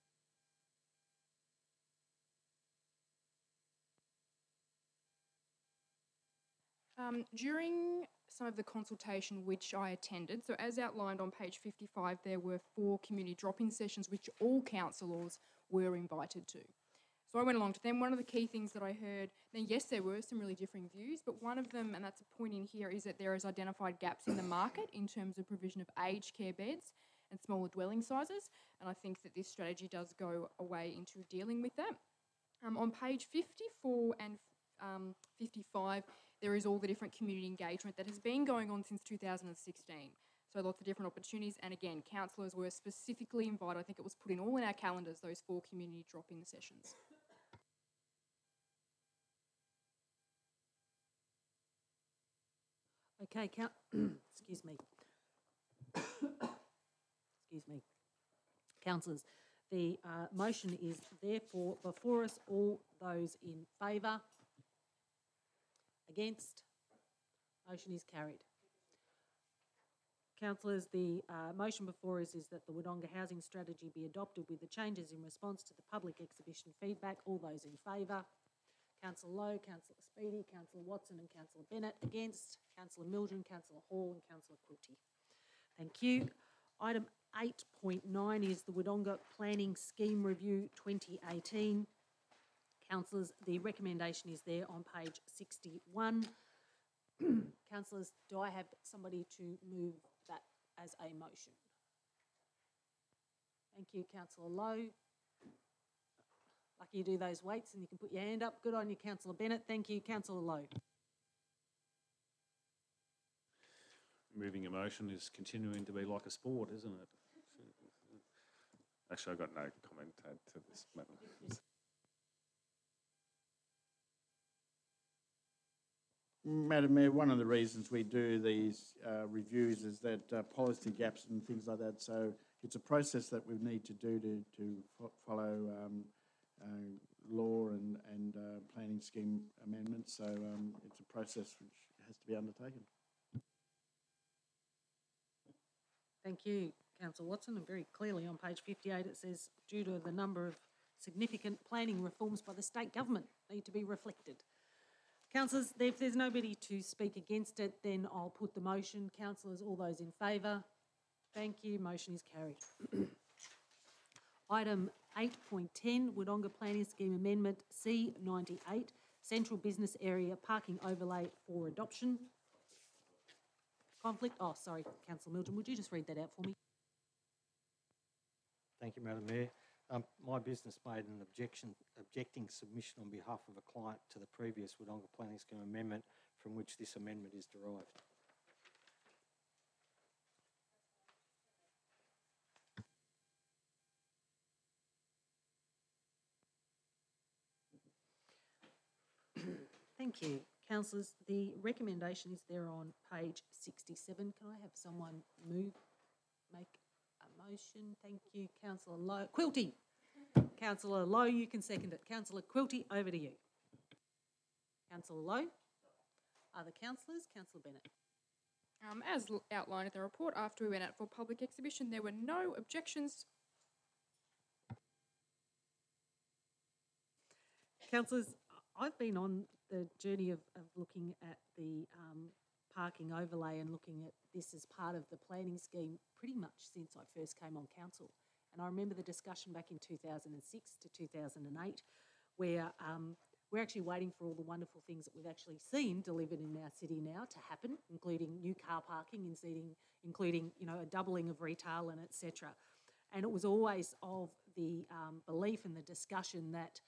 H: During some of the consultation which I attended, so as outlined on page 55, there were 4 community drop-in sessions which all councillors were invited to. So I went along to them. One of the key things that I heard, then yes, there were some really differing views, but one of them, and that's a point in here, is that there is identified gaps in the market in terms of provision of aged care beds and smaller dwelling sizes, and I think that this strategy does go away into dealing with that. On page 54 and 55, there is all the different community engagement that has been going on since 2016. So lots of different opportunities, and again, councillors were specifically invited. I think it was put in all in our calendars, those 4 community drop-in sessions.
A: Okay, excuse me. Excuse me. Councillors, the motion is therefore before us. All those in favour? Against? Motion is carried. Councillors, the motion before us is that the Wodonga Housing Strategy be adopted with the changes in response to the public exhibition feedback. All those in favour? Councillor Lowe, Councillor Speedy, Councillor Watson and Councillor Bennett. Against? Councillor Mildren, Councillor Hall and Councillor Quilty. Thank you. Item 8.9 is the Wodonga Planning Scheme Review 2018. Councillors, the recommendation is there on page 61. Councillors, do I have somebody to move that as a motion? Thank you, Councillor Lowe. Lucky you do those weights and you can put your hand up. Good on you, Councillor Bennett. Thank you, Councillor Lowe.
B: Moving a motion is continuing to be like a sport, isn't it? Actually, I've got no comment to add to this matter.
E: Madam Mayor, one of the reasons we do these reviews is that policy gaps and things like that. So it's a process that we need to do to follow law and planning scheme amendments. So it's a process which has to be undertaken.
A: Thank you, Councillor Watson. And very clearly on page 58 it says, due to the number of significant planning reforms by the state government need to be reflected. Councillors, if there's nobody to speak against it, then I'll put the motion. Councillors, all those in favour? Thank you. Motion is carried. Item 8.10, Wodonga Planning Scheme Amendment C98, Central Business Area Parking Overlay for adoption. Conflict, oh, sorry, Councillor Mildren, would you just read that out for me?
C: Thank you, Madam Mayor. My business made an objecting submission on behalf of a client to the previous Wodonga Planning Scheme Amendment from which this amendment is derived.
A: Thank you. Councillors, the recommendation is there on page 67. Can I have someone make a motion? Thank you, Councillor Lowe. Quilty. Councillor Lowe, you can second it. Councillor Quilty, over to you. Councillor Lowe. Other councillors? Councillor Bennett.
H: As outlined in the report, after we went out for public exhibition, there were no objections.
A: Councillors, I've been on the journey of looking at the parking overlay and looking at this as part of the planning scheme pretty much since I first came on council. And I remember the discussion back in 2006 to 2008 where we're actually waiting for all the wonderful things that we've actually seen delivered in our city now to happen, including new car parking, including a doubling of retail and etc. And it was always of the belief and the discussion that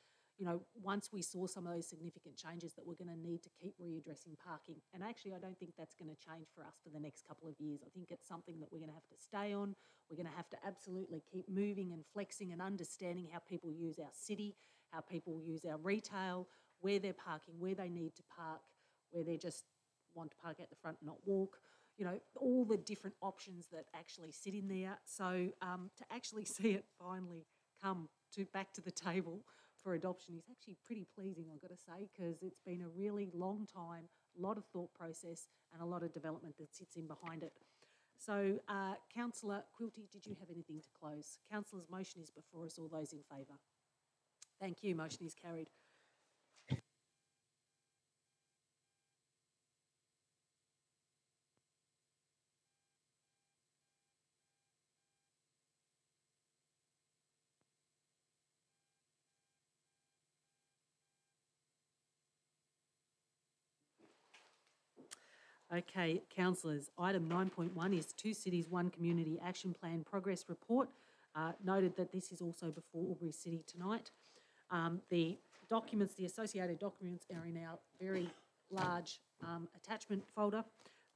A: once we saw some of those significant changes that we're going to need to keep readdressing parking. And actually, I don't think that's going to change for us for the next couple of years. I think it's something that we're going to have to stay on. We're going to have to absolutely keep moving and flexing and understanding how people use our city, how people use our retail, where they're parking, where they need to park, where they just want to park at the front and not walk. All the different options that actually sit in there. So to actually see it finally come back to the table for adoption is actually pretty pleasing, I've got to say, because it's been a really long time, a lot of thought process and a lot of development that sits in behind it. So, Councillor Quilty, did you have anything to close? Councillor's motion is before us. All those in favour? Thank you. Motion is carried. Okay, councillors, item 9.1 is Two Cities, One Community Action Plan Progress Report. Noted that this is also before Albury City tonight. The documents, the associated documents are in our very large attachment folder.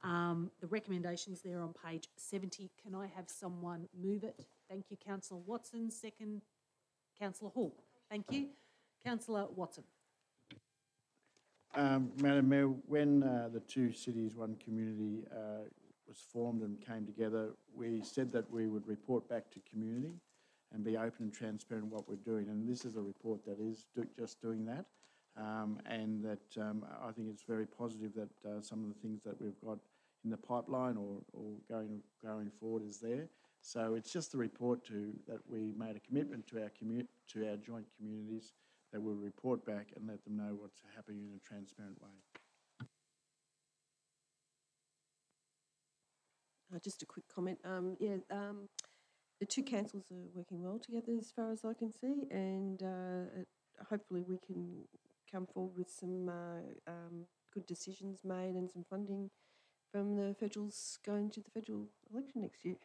A: The recommendation is there on page 70. Can I have someone move it? Thank you, Councillor Watson. Second, Councillor Hall. Thank you. Councillor Watson.
E: Madam Mayor, when the Two Cities, One Community was formed and came together, we said that we would report back to community and be open and transparent in what we're doing. And this is a report that is just doing that. And that I think it's very positive that some of the things that we've got in the pipeline or going forward is there. So it's just a report that we made a commitment to our joint communities that we'll report back and let them know what's happening in a transparent way.
G: Just a quick comment. The two councils are working well together as far as I can see, and hopefully we can come forward with some good decisions made and some funding from the federals going to the federal election next year.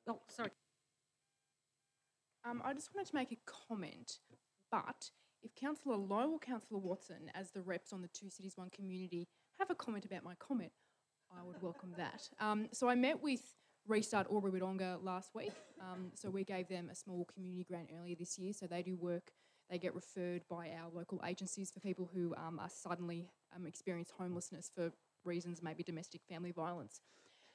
A: Oh, sorry.
H: I just wanted to make a comment, but if Councillor Lowe or Councillor Watson, as the reps on the Two Cities, One Community, have a comment about my comment, I would welcome that. So I met with Restart Albury Wodonga last week. So we gave them a small community grant earlier this year. So they do work, they get referred by our local agencies for people who are suddenly experience homelessness for reasons, maybe domestic family violence.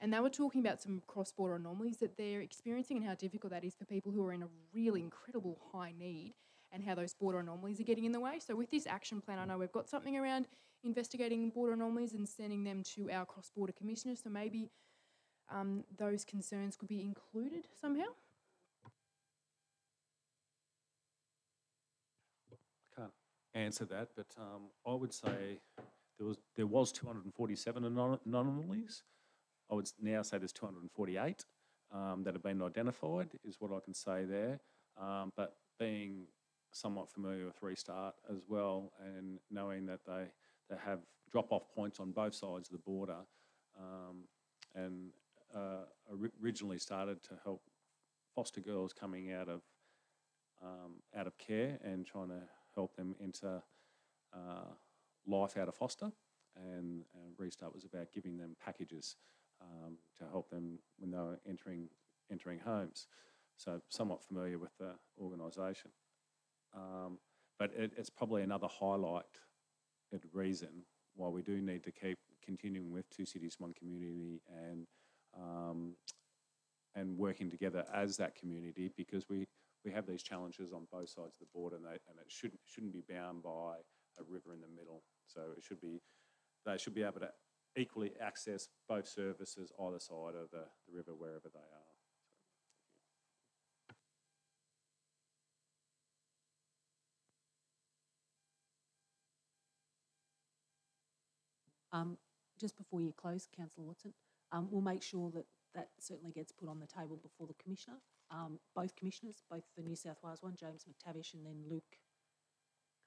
H: And they were talking about some cross-border anomalies that they're experiencing and how difficult that is for people who are in a really incredible high need and how those border anomalies are getting in the way. So with this action plan, I know we've got something around investigating border anomalies and sending them to our cross-border commissioners. So maybe those concerns could be included somehow.
B: I can't answer that, but I would say there was 247 anomalies. I would now say there's 248 that have been identified, is what I can say there. But being somewhat familiar with Restart as well, and knowing that they have drop-off points on both sides of the border, and originally started to help foster girls coming out of care and trying to help them into life out of foster, and Restart was about giving them packages to help them when they were entering homes. So somewhat familiar with the organisation. But it's probably another highlight reason why we do need to keep continuing with Two Cities, One Community, and working together as that community, because we have these challenges on both sides of the border, and it shouldn't be bound by a river in the middle. So they should be able to equally access both services either side of the river, wherever they are.
A: Just before you close, Councillor Watson, we'll make sure that certainly gets put on the table before the Commissioner, both Commissioners, both the New South Wales one, James McTavish, and then Luke,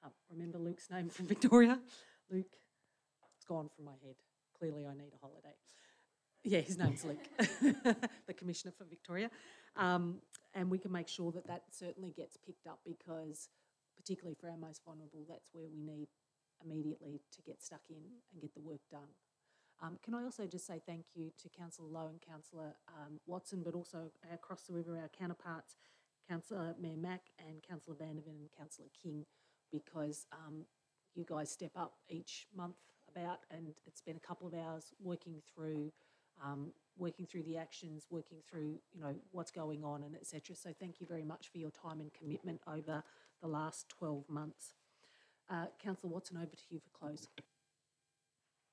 A: can't remember Luke's name from Victoria. Luke, it's gone from my head. Clearly I need a holiday. Yeah, his name's Luke, the Commissioner for Victoria. And we can make sure that certainly gets picked up, because particularly for our most vulnerable, that's where we need immediately to get stuck in and get the work done. Can I also just say thank you to Councillor Lowe and Councillor Watson, but also across the river, our counterparts, Councillor Mayor Mack and Councillor Vanderven and Councillor King, because you guys step up each month and it's been a couple of hours working through the actions, working through, what's going on and etc. So thank you very much for your time and commitment over the last 12 months. Councillor Watson, over to you for close.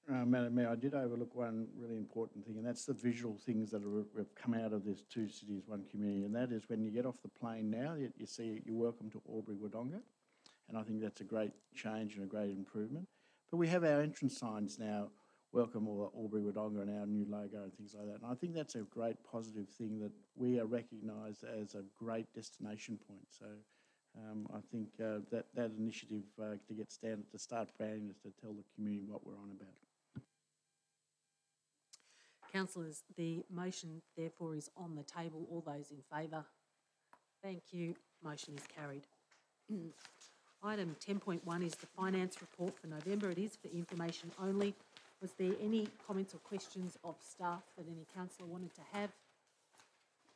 E: Madam Mayor, I did overlook one really important thing, and that's the visual things that have come out of this Two Cities, One Community, and that is when you get off the plane now, you see you're welcome to Albury, Wodonga, and I think that's a great change and a great improvement. But we have our entrance signs now, welcome Albury, Wodonga, and our new logo and things like that, and I think that's a great positive thing, that we are recognised as a great destination point. So I think that initiative to start branding is to tell the community what we're on about.
A: Councillors, the motion therefore is on the table. All those in favour? Thank you. Motion is carried. Item 10.1 is the finance report for November. It is for information only. Was there any comments or questions of staff that any councillor wanted to have?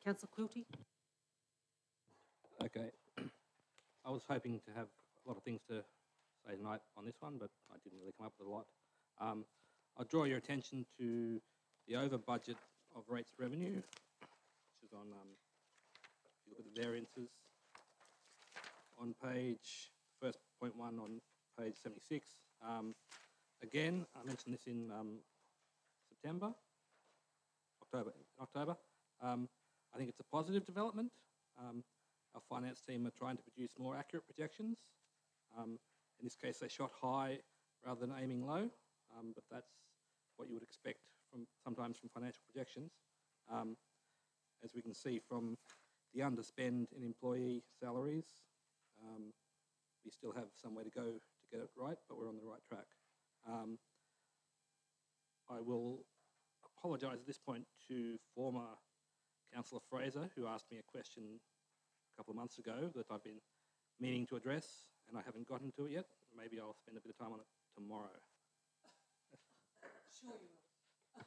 A: Councillor Quilty?
F: Okay. I was hoping to have a lot of things to say tonight on this one, but I didn't really come up with a lot. I'll draw your attention to the over budget of rates revenue, which is on, if you look at the variances, on page, first point one on page 76. Again, I mentioned this in October. I think it's a positive development. Our finance team are trying to produce more accurate projections. In this case, they shot high rather than aiming low, but that's what you would expect sometimes from financial projections. As we can see from the underspend in employee salaries, we still have some way to go to get it right, but we're on the right track. I will apologise at this point to former Councillor Fraser, who asked me a question a couple of months ago that I've been meaning to address and I haven't gotten to it yet. Maybe I'll spend a bit of time on it tomorrow.
A: Sure you will.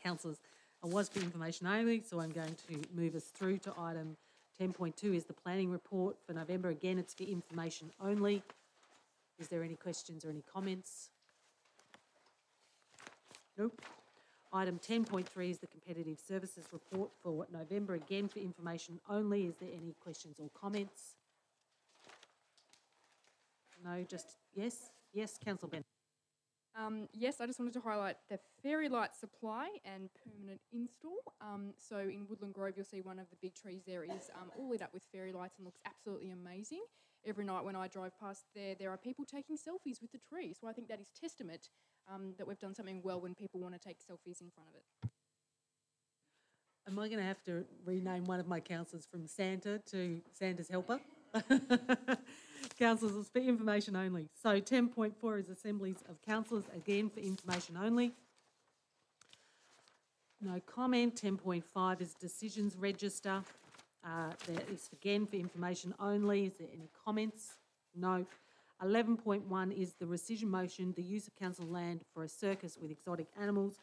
A: Councillors, I was for information only, so I'm going to move us through to item 10.2 is the planning report for November. Again, it's for information only. Is there any questions or any comments? Nope. Item 10.3 is the competitive services report for November. Again, for information only. Is there any questions or comments? No, just yes? Yes, Councillor Bennett.
H: Yes, I just wanted to highlight the fairy light supply and permanent install. So in Woodland Grove, you'll see one of the big trees there is all lit up with fairy lights and looks absolutely amazing. every night when I drive past there are people taking selfies with the tree. So I think that is testament that we've done something well when people want to take selfies in front of it.
A: Am I going to have to rename one of my councillors from Santa to Santa's helper? Councillors, it's for information only. So 10.4 is Assemblies of Councillors, again for information only. No comment. 10.5 is Decisions Register. That is again for information only. Is there any comments? No. 11.1 is the rescission motion, the use of council land for a circus with exotic animals.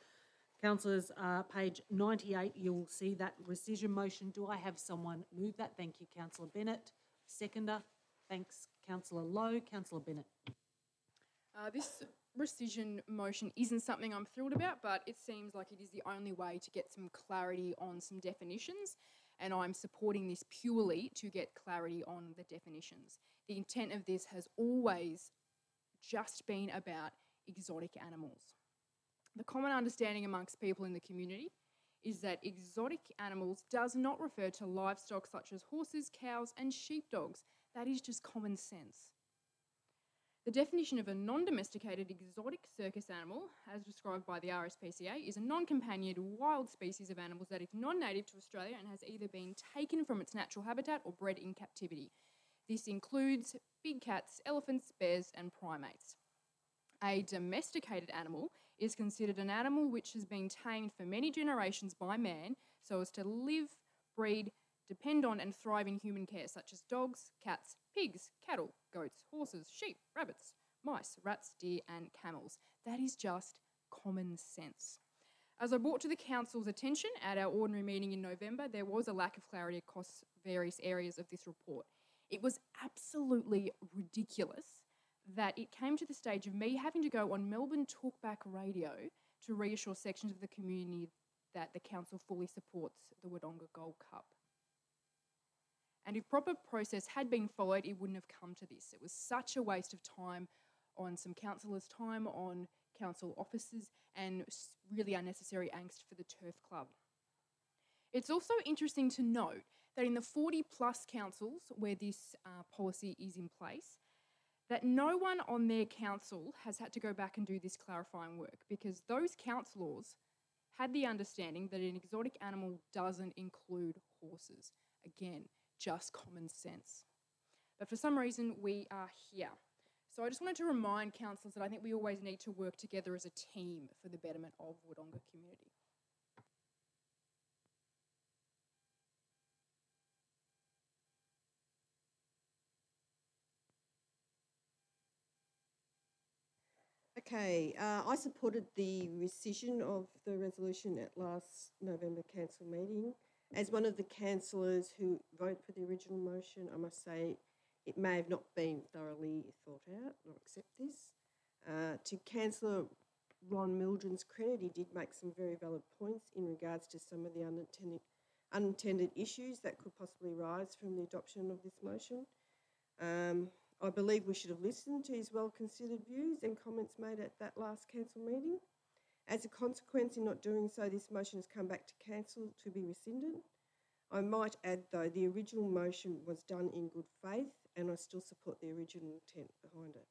A: Councillors, page 98, you will see that rescission motion. Do I have someone move that? Thank you, Councillor Bennett. Seconder. Thanks, Councillor Lowe. Councillor Bennett.
H: This rescission motion isn't something I'm thrilled about, but it seems like it is the only way to get some clarity on some definitions, and I'm supporting this purely to get clarity on the definitions. The intent of this has always just been about exotic animals. The common understanding amongst people in the community is that exotic animals does not refer to livestock such as horses, cows and sheepdogs. That is just common sense. The definition of a non-domesticated exotic circus animal, as described by the RSPCA, is a non-companioned wild species of animals that is non-native to Australia and has either been taken from its natural habitat or bred in captivity. This includes big cats, elephants, bears and primates. A domesticated animal is considered an animal which has been tamed for many generations by man so as to live, breed, depend on and thrive in human care, such as dogs, cats, pigs, cattle, goats, horses, sheep, rabbits, mice, rats, deer and camels. That is just common sense. As I brought to the Council's attention at our ordinary meeting in November, there was a lack of clarity across various areas of this report. It was absolutely ridiculous that it came to the stage of me having to go on Melbourne Talkback Radio to reassure sections of the community that the Council fully supports the Wodonga Gold Cup. And if proper process had been followed, it wouldn't have come to this. It was such a waste of time on some councillors' time, on council officers, and really unnecessary angst for the Turf Club. It's also interesting to note that in the 40 plus councils where this policy is in place, that no one on their council has had to go back and do this clarifying work, because those councillors had the understanding that an exotic animal doesn't include horses. Again, just common sense. But for some reason, we are here. So I just wanted to remind councillors that I think we always need to work together as a team for the betterment of Wodonga community.
G: Okay, I supported the rescission of the resolution at last November council meeting. As one of the councillors who voted for the original motion, I must say it may have not been thoroughly thought out. I'll accept this. To Councillor Ron Mildren's credit, he did make some very valid points in regards to some of the unintended issues that could possibly arise from the adoption of this motion. I believe we should have listened to his well-considered views and comments made at that last council meeting. As a consequence, in not doing so, this motion has come back to council to be rescinded. I might add, though, the original motion was done in good faith, and I still support the original intent behind it.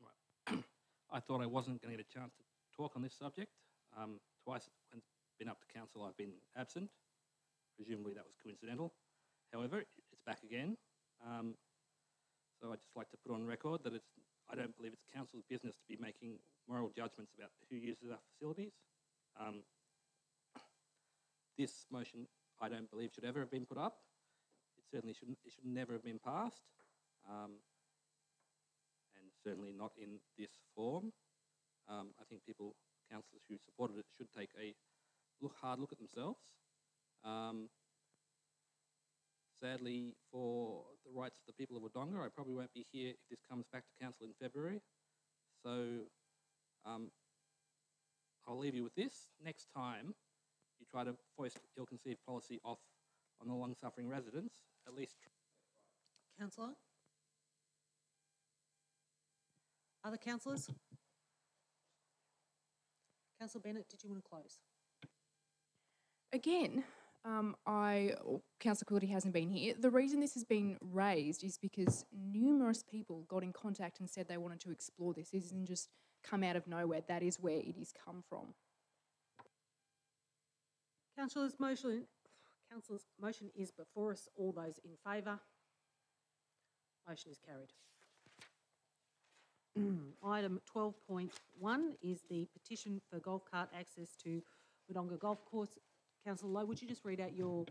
F: Right. I thought I wasn't going to get a chance to talk on this subject. Twice when it's been up to council, I've been absent. Presumably that was coincidental. However, it's back again. So I'd just like to put on record that I don't believe it's council's business to be making moral judgments about who uses our facilities. This motion, I don't believe, should ever have been put up. It certainly shouldn't. It should never have been passed, and certainly not in this form. I think councillors who supported it, should take a hard look at themselves. Sadly, for the rights of the people of Wodonga, I probably won't be here if this comes back to council in February. So I'll leave you with this. Next time you try to foist ill-conceived policy off on the long-suffering residents, at least...
A: Councillor? Other councillors? Councillor Bennett, did you want to close?
H: Again, Councillor Quilty hasn't been here. The reason this has been raised is because numerous people got in contact and said they wanted to explore this. This isn't just come out of nowhere. That is where it has come from.
A: Councillors, motion is before us. All those in favour? Motion is carried. Item 12.1 is the petition for golf cart access to Wodonga Golf Course. Councillor Lowe, would you just read out your...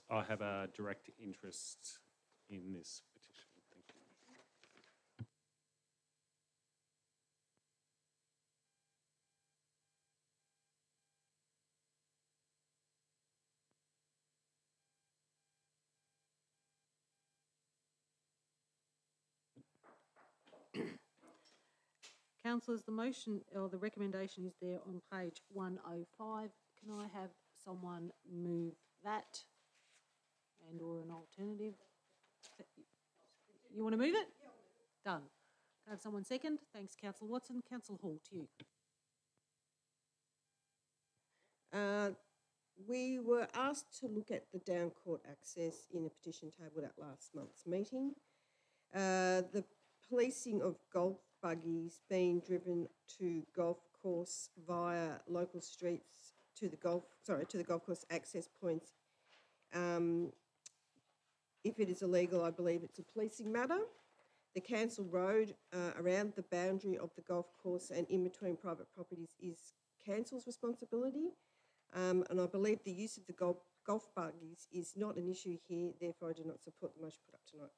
B: I have a direct interest in this petition. Thank you.
A: Councillors, the motion or the recommendation is there on page 105. Can I have someone move that and or an alternative? You want to move it? Done. Can I have someone second? Thanks, Councillor Watson. Councillor Hall, to you.
G: We were asked to look at the down court access in a petition tabled at last month's meeting. The policing of golf buggies being driven to golf course via local streets to the golf course access points. If it is illegal, I believe it's a policing matter. The council road around the boundary of the golf course and in between private properties is council's responsibility. And I believe the use of the golf buggies is not an issue here, therefore I do not support the motion put up tonight.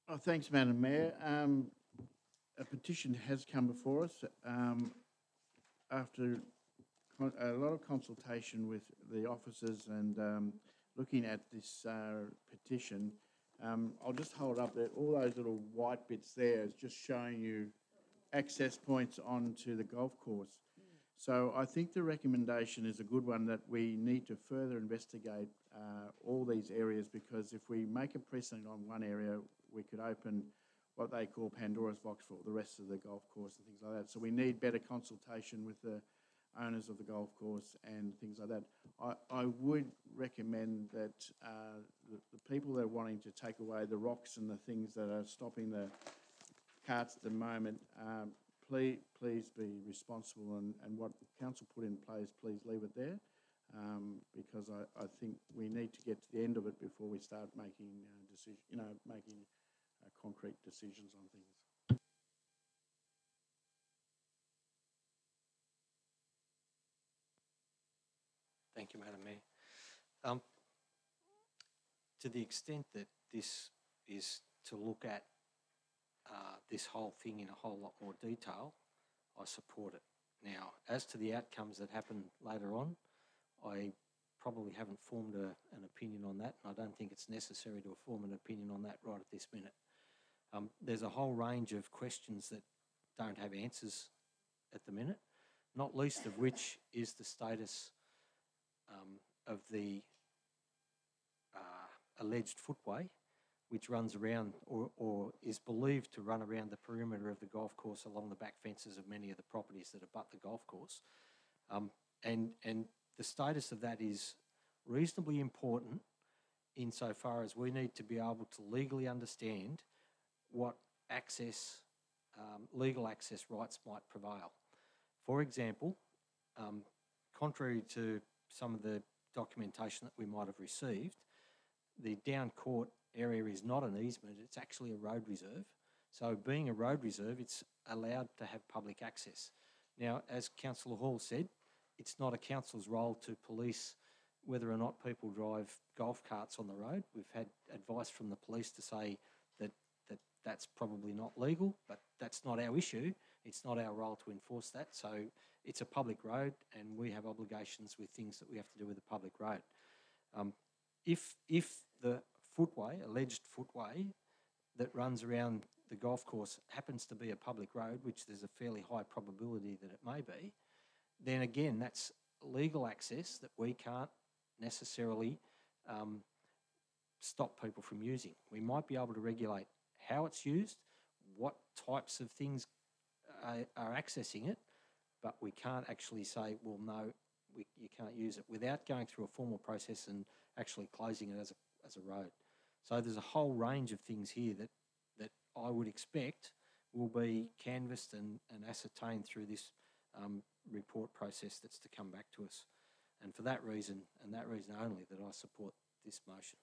E: Oh, thanks, Madam Mayor. A petition has come before us after a lot of consultation with the officers and looking at this petition. I'll just hold up that all those little white bits there is just showing you access points onto the golf course. So I think the recommendation is a good one, that we need to further investigate all these areas, because if we make a precedent on one area, we could open what they call Pandora's box for the rest of the golf course and things like that. So we need better consultation with the owners of the golf course and things like that. I would recommend that the people that are wanting to take away the rocks and the things that are stopping the carts at the moment, please be responsible, and what council put in place, please leave it there, because I think we need to get to the end of it before we start making making concrete decisions on things.
C: Thank you, Madam Mayor. To the extent that this is to look at this whole thing in a whole lot more detail, I support it. Now, as to the outcomes that happen later on, I probably haven't formed an opinion on that, and I don't think it's necessary to form an opinion on that right at this minute. There's a whole range of questions that don't have answers at the minute, not least of which is the status of the alleged footway, which runs around or is believed to run around the perimeter of the golf course along the back fences of many of the properties that abut the golf course. And the status of that is reasonably important insofar as we need to be able to legally understand what access, legal access rights might prevail. For example, contrary to some of the documentation that we might have received, the down court area is not an easement, it's actually a road reserve. So being a road reserve, it's allowed to have public access. Now, as Councillor Hall said, it's not a council's role to police whether or not people drive golf carts on the road. We've had advice from the police to say that that's probably not legal, but that's not our issue. It's not our role to enforce that. So it's a public road and we have obligations with things that we have to do with the public road. If the footway, alleged footway that runs around the golf course happens to be a public road, which there's a fairly high probability that it may be, then again, that's legal access that we can't necessarily stop people from using. We might be able to regulate how it's used, what types of things are accessing it, but we can't actually say, well, no, you can't use it without going through a formal process and actually closing it as a road. So there's a whole range of things here that I would expect will be canvassed and ascertained through this report process that's to come back to us. And for that reason, and that reason only, that I support this motion.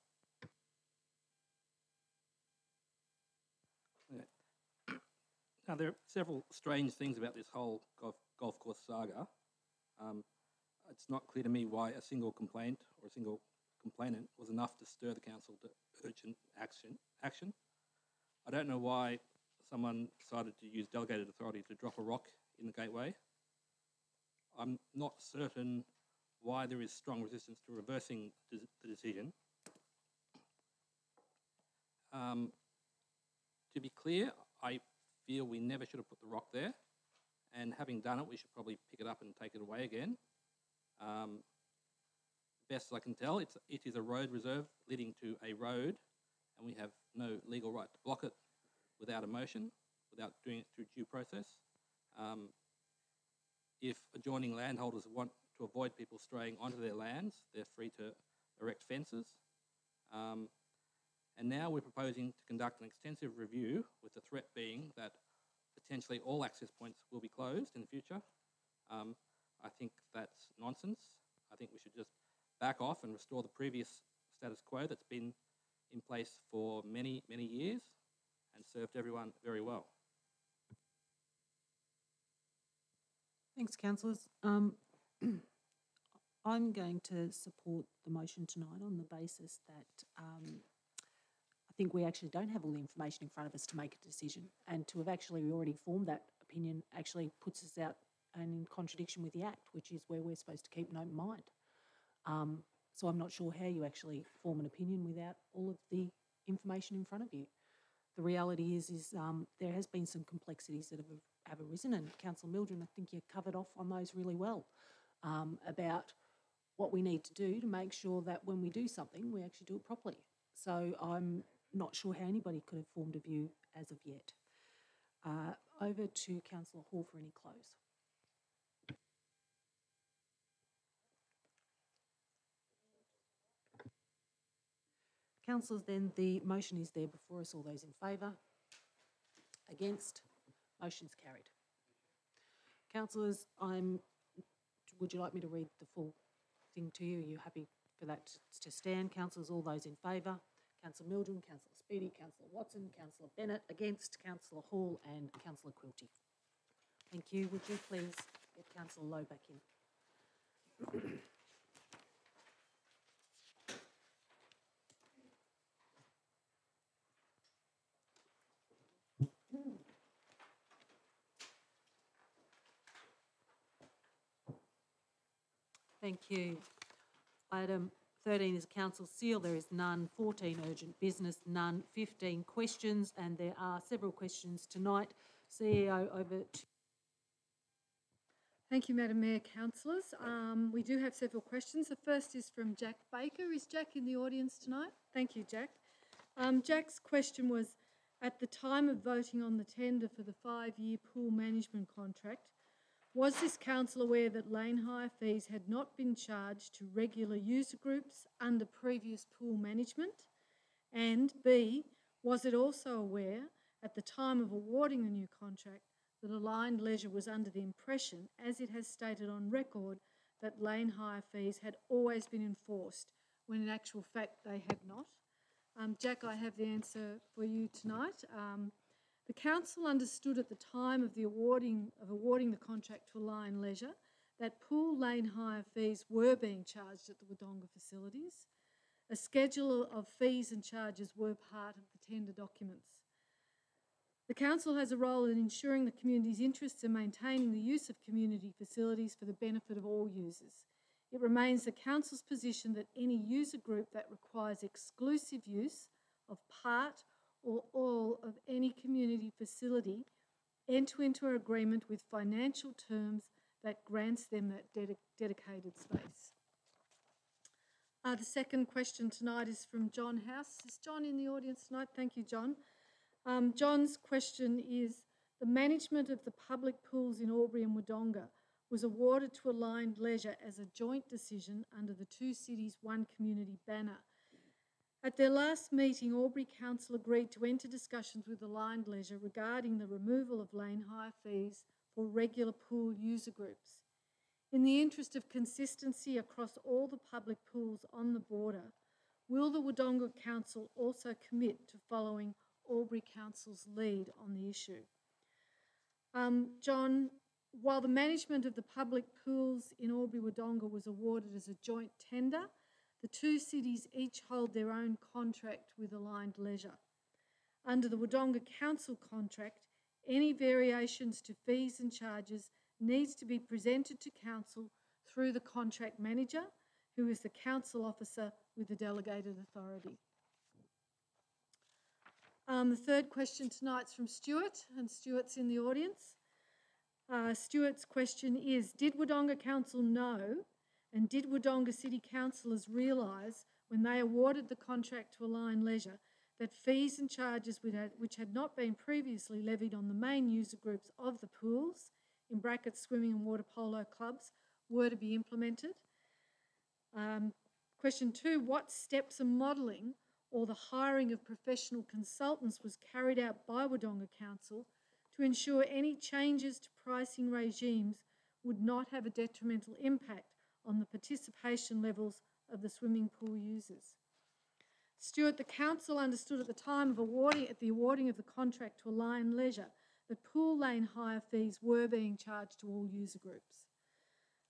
F: Yeah. Now, there are several strange things about this whole golf course saga. It's not clear to me why a single complaint or a single complainant was enough to stir the council to urgent action. I don't know why someone decided to use delegated authority to drop a rock in the gateway. I'm not certain why there is strong resistance to reversing the decision. To be clear, I feel we never should have put the rock there, and having done it, we should probably pick it up and take it away again. Best I can tell, it is a road reserve leading to a road, and we have no legal right to block it without a motion, without doing it through due process. If adjoining landholders want to avoid people straying onto their lands, they're free to erect fences. And now we're proposing to conduct an extensive review, with the threat being that potentially all access points will be closed in the future. I think that's nonsense. I think we should just back off and restore the previous status quo that's been in place for many, many years and served everyone very well.
A: Thanks, councillors. I'm going to support the motion tonight on the basis that I think we actually don't have all the information in front of us to make a decision, and to have actually already formed that opinion actually puts us out and in contradiction with the Act, which is where we're supposed to keep an open mind. So I'm not sure how you actually form an opinion without all of the information in front of you. The reality is there has been some complexities that have arisen, and Councillor Mildren, I think you covered off on those really well, about what we need to do to make sure that when we do something, we actually do it properly. So I'm not sure how anybody could have formed a view as of yet. Over to Councillor Hall for any close. Councillors, then the motion is there before us. All those in favour? Against? Motion's carried. Councillors, would you like me to read the full thing to you? Are you happy for that to stand? Councillors, all those in favour? Councillor Mildren, Councillor Speedy, Councillor Watson, Councillor Bennett, against, Councillor Hall and Councillor Quilty. Thank you. Would you please get Councillor Lowe back in? Thank you. Item 13 is council seal. There is none. 14 urgent business, none. 15 questions, and there are several questions tonight. CEO, over to.
D: Thank you, Madam Mayor, councillors. We do have several questions. The first is from Jack Baker. Is Jack in the audience tonight? Thank you, Jack. Jack's question was, at the time of voting on the tender for the 5-year pool management contract, was this council aware that lane hire fees had not been charged to regular user groups under previous pool management? And B, was it also aware at the time of awarding the new contract that Aligned Leisure was under the impression, as it has stated on record, that lane hire fees had always been enforced, when in actual fact they had not? Jack, I have the answer for you tonight. The council understood at the time of the awarding the contract to Aligned Leisure that pool lane hire fees were being charged at the Wodonga facilities. A schedule of fees and charges were part of the tender documents. The council has a role in ensuring the community's interests and maintaining the use of community facilities for the benefit of all users. It remains the council's position that any user group that requires exclusive use of part or all of any community facility enter into an agreement with financial terms that grants them that dedicated space. The second question tonight is from John House. Is John in the audience tonight? Thank you, John. John's question is, the management of the public pools in Albury and Wodonga was awarded to Aligned Leisure as a joint decision under the Two Cities, One Community banner. At their last meeting, Albury Council agreed to enter discussions with Aligned Leisure regarding the removal of lane hire fees for regular pool user groups. In the interest of consistency across all the public pools on the border, will the Wodonga Council also commit to following Albury Council's lead on the issue? John, while the management of the public pools in Albury-Wodonga was awarded as a joint tender, the two cities each hold their own contract with Aligned Leisure. Under the Wodonga Council contract, any variations to fees and charges needs to be presented to Council through the contract manager, who is the council officer with the delegated authority. The third question tonight's from Stuart, and Stuart's in the audience. Stuart's question is, did Wodonga Council know and did Wodonga City Councillors realise when they awarded the contract to Aligned Leisure that fees and charges which had not been previously levied on the main user groups of the pools, in brackets swimming and water polo clubs, were to be implemented? Question 2, what steps and modelling or the hiring of professional consultants was carried out by Wodonga Council to ensure any changes to pricing regimes would not have a detrimental impact on the participation levels of the swimming pool users? Stuart, the Council understood at the time of the awarding of the contract to Aligned Leisure that pool lane hire fees were being charged to all user groups.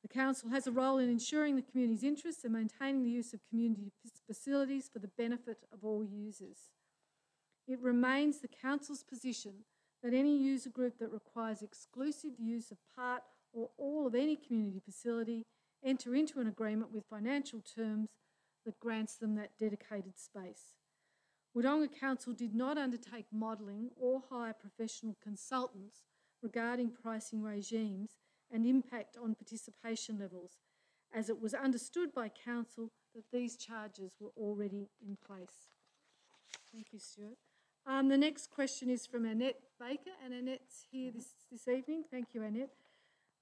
D: The Council has a role in ensuring the community's interests and maintaining the use of community facilities for the benefit of all users. It remains the Council's position that any user group that requires exclusive use of part or all of any community facility enter into an agreement with financial terms that grants them that dedicated space. Wodonga Council did not undertake modelling or hire professional consultants regarding pricing regimes and impact on participation levels, as it was understood by Council that these charges were already in place. Thank you, Stuart. The next question is from Annette Baker, and Annette's here this evening. Thank you, Annette.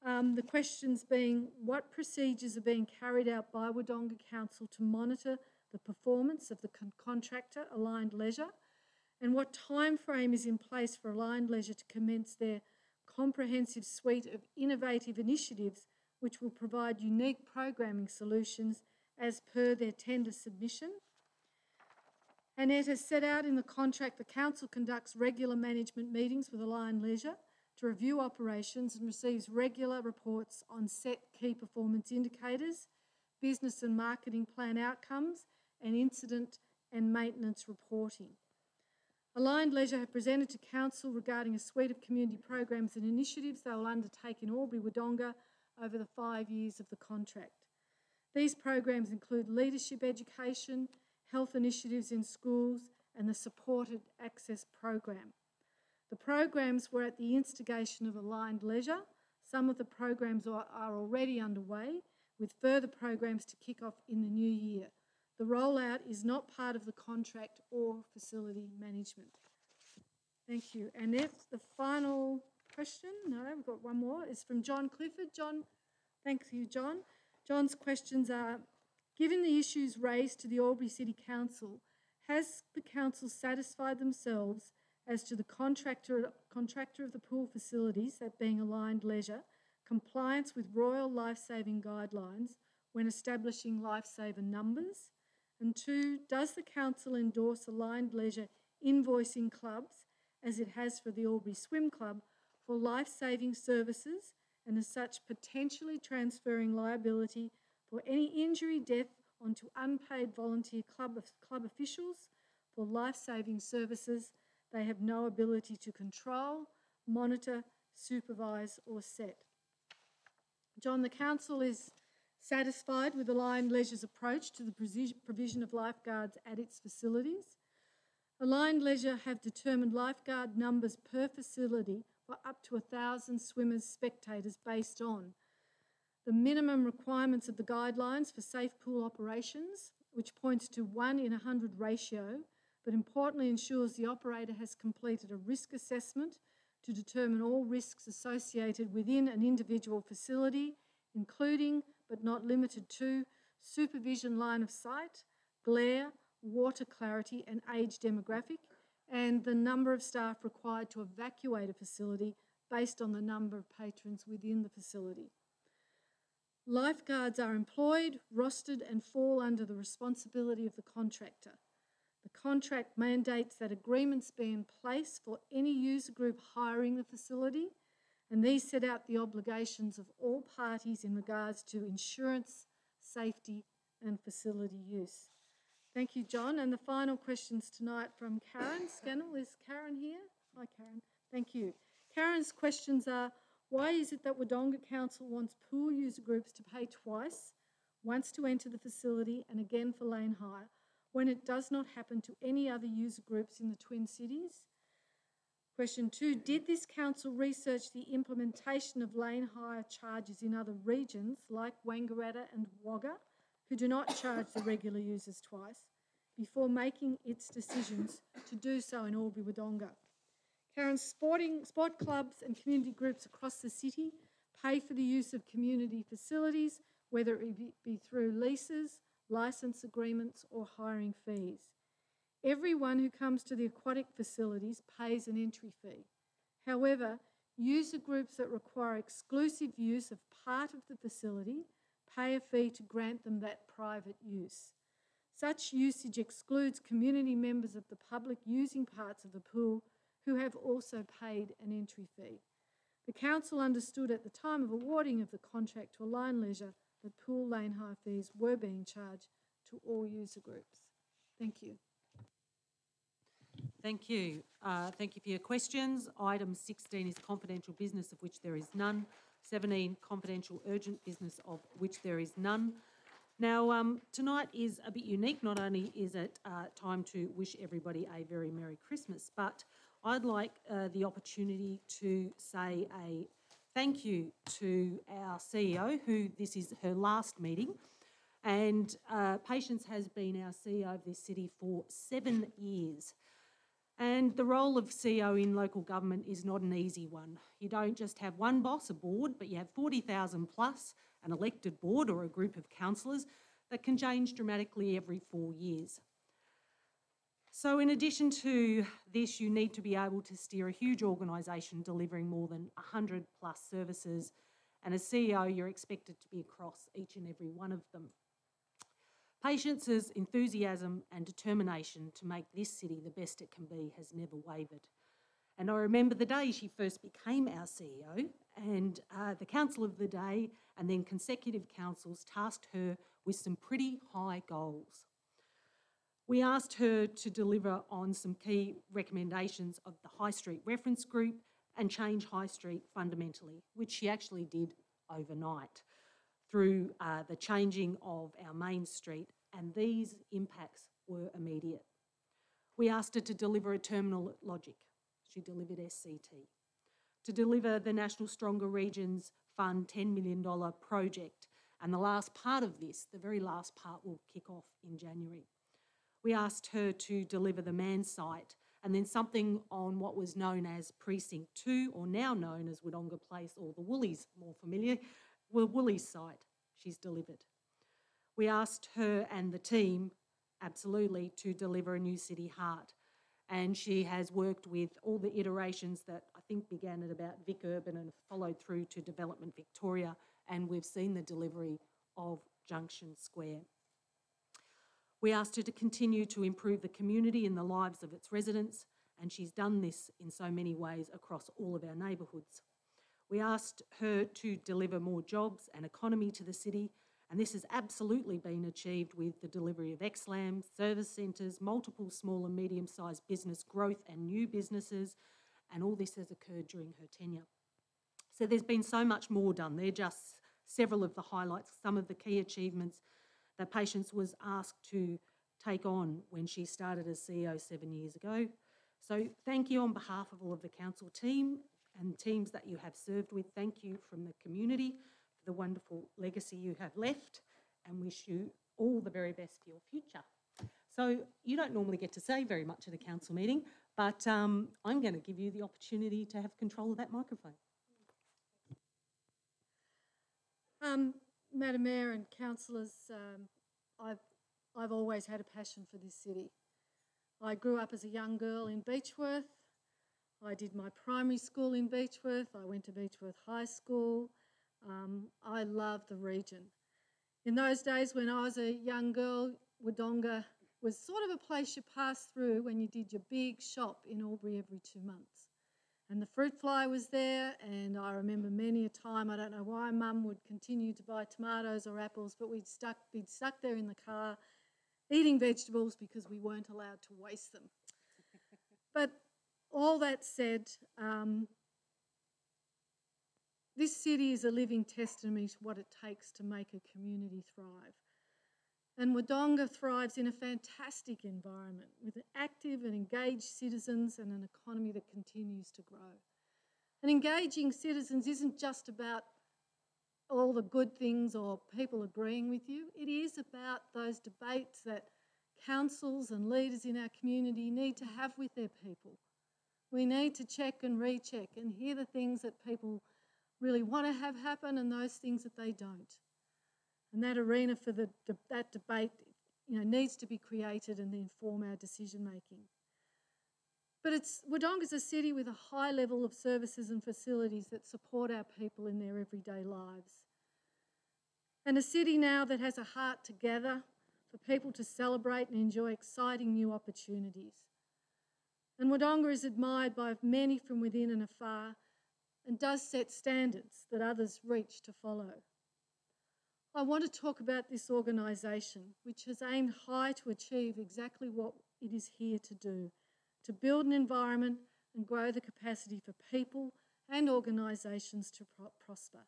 D: The questions being, what procedures are being carried out by Wodonga Council to monitor the performance of the contractor, Aligned Leisure, and what time frame is in place for Aligned Leisure to commence their comprehensive suite of innovative initiatives which will provide unique programming solutions as per their tender submission? Annette has set out in the contract the Council conducts regular management meetings with Aligned Leisure to review operations and receives regular reports on set key performance indicators, business and marketing plan outcomes, and incident and maintenance reporting. Aligned Leisure have presented to Council regarding a suite of community programs and initiatives they will undertake in Albury-Wodonga over the 5 years of the contract. These programs include leadership education, health initiatives in schools, and the supported access program. The programs were at the instigation of Aligned Leisure. Some of the programs are already underway, with further programs to kick off in the new year. The rollout is not part of the contract or facility management. Thank you. Annette, the final question, no, we've got one more, is from John Clifford. John, thank you, John. John's questions are, given the issues raised to the Albury City Council, has the Council satisfied themselves as to the contractor of the pool facilities, that being Aligned Leisure, compliance with Royal Lifesaving Guidelines when establishing lifesaver numbers? And 2, does the Council endorse Aligned Leisure invoicing clubs, as it has for the Albury Swim Club, for life-saving services, and as such potentially transferring liability for any injury, death onto unpaid volunteer club officials for life-saving services they have no ability to control, monitor, supervise or set? John, the Council is satisfied with Aligned Leisure's approach to the provision of lifeguards at its facilities. Aligned Leisure have determined lifeguard numbers per facility for up to 1,000 swimmers spectators based on the minimum requirements of the guidelines for safe pool operations, which points to 1 in 100 ratio, but importantly ensures the operator has completed a risk assessment to determine all risks associated within an individual facility, including but not limited to supervision line of sight, glare, water clarity and age demographic, and the number of staff required to evacuate a facility based on the number of patrons within the facility. Lifeguards are employed, rostered and fall under the responsibility of the contractor. The contract mandates that agreements be in place for any user group hiring the facility, and these set out the obligations of all parties in regards to insurance, safety and facility use. Thank you, John. And the final questions tonight from Karen Scannell. Is Karen here? Hi, Karen. Thank you. Karen's questions are, why is it that Wodonga Council wants pool user groups to pay twice, once to enter the facility and again for lane hire, when it does not happen to any other user groups in the Twin Cities? Question 2, did this council research the implementation of lane hire charges in other regions like Wangaratta and Wagga, who do not charge the regular users twice, before making its decisions to do so in Albury Wodonga? Karen's sport clubs and community groups across the city pay for the use of community facilities, whether it be through leases, licence agreements or hiring fees. Everyone who comes to the aquatic facilities pays an entry fee. However, user groups that require exclusive use of part of the facility pay a fee to grant them that private use. Such usage excludes community members of the public using parts of the pool who have also paid an entry fee. The council understood at the time of awarding of the contract to Align Leisure that pool lane hire fees were being charged to all user groups. Thank you.
A: Thank you. Thank you for your questions. Item 16 is confidential business, of which there is none. 17, confidential urgent business, of which there is none. Now, tonight is a bit unique. Not only is it time to wish everybody a very Merry Christmas, but I'd like the opportunity to say a thank you to our CEO, who this is her last meeting. And Patience has been our CEO of this city for 7 years. And the role of CEO in local government is not an easy one. You don't just have one boss, a board, but you have 40,000 plus, an elected board or a group of councillors that can change dramatically every 4 years. So in addition to this, you need to be able to steer a huge organisation delivering more than 100 plus services, and as CEO, you're expected to be across each and every one of them. Patience's enthusiasm and determination to make this city the best it can be has never wavered. And I remember the day she first became our CEO, and the council of the day and then consecutive councils tasked her with some pretty high goals. We asked her to deliver on some key recommendations of the High Street Reference Group and change High Street fundamentally, which she actually did overnight through the changing of our main street, and these impacts were immediate. We asked her to deliver a terminal at Logic. She delivered SCT. To deliver the National Stronger Regions Fund $10 million project, and the last part of this, the very last part, will kick off in January. We asked her to deliver the Man site and then something on what was known as Precinct 2, or now known as Wodonga Place, or the Woolies, more familiar, the Woolies site. She's delivered. We asked her and the team, absolutely, to deliver a new city heart. And she has worked with all the iterations that I think began at about Vic Urban and followed through to Development Victoria, and we've seen the delivery of Junction Square. We asked her to continue to improve the community and the lives of its residents, and she's done this in so many ways across all of our neighbourhoods. We asked her to deliver more jobs and economy to the city, and this has absolutely been achieved with the delivery of XLAM, service centres, multiple small and medium-sized business growth and new businesses, and all this has occurred during her tenure. So there's been so much more done. They're just several of the highlights, some of the key achievements that Patience was asked to take on when she started as CEO 7 years ago. So thank you on behalf of all of the council team and teams that you have served with. Thank you from the community for the wonderful legacy you have left, and wish you all the very best for your future. So you don't normally get to say very much at a council meeting, but I'm going to give you the opportunity to have control of that microphone.
D: Madam Mayor and councillors, I've always had a passion for this city. I grew up as a young girl in Beechworth. I did my primary school in Beechworth. I went to Beechworth High School. I love the region. In those days when I was a young girl, Wodonga was sort of a place you passed through when you did your big shop in Albury every 2 months. And the fruit fly was there, and I remember many a time, I don't know why Mum would continue to buy tomatoes or apples, but we'd be stuck there in the car eating vegetables because we weren't allowed to waste them. But all that said, this city is a living testimony to what it takes to make a community thrive. And Wodonga thrives in a fantastic environment with active and engaged citizens and an economy that continues to grow. And engaging citizens isn't just about all the good things or people agreeing with you. It is about those debates that councils and leaders in our community need to have with their people. We need to check and recheck and hear the things that people really want to have happen and those things that they don't. And that arena for that debate, needs to be created and inform our decision making. But Wodonga's a city with a high level of services and facilities that support our people in their everyday lives. And a city now that has a heart to gather for people to celebrate and enjoy exciting new opportunities. And Wodonga is admired by many from within and afar and does set standards that others reach to follow. I want to talk about this organisation, which has aimed high to achieve exactly what it is here to do, to build an environment and grow the capacity for people and organisations to prosper.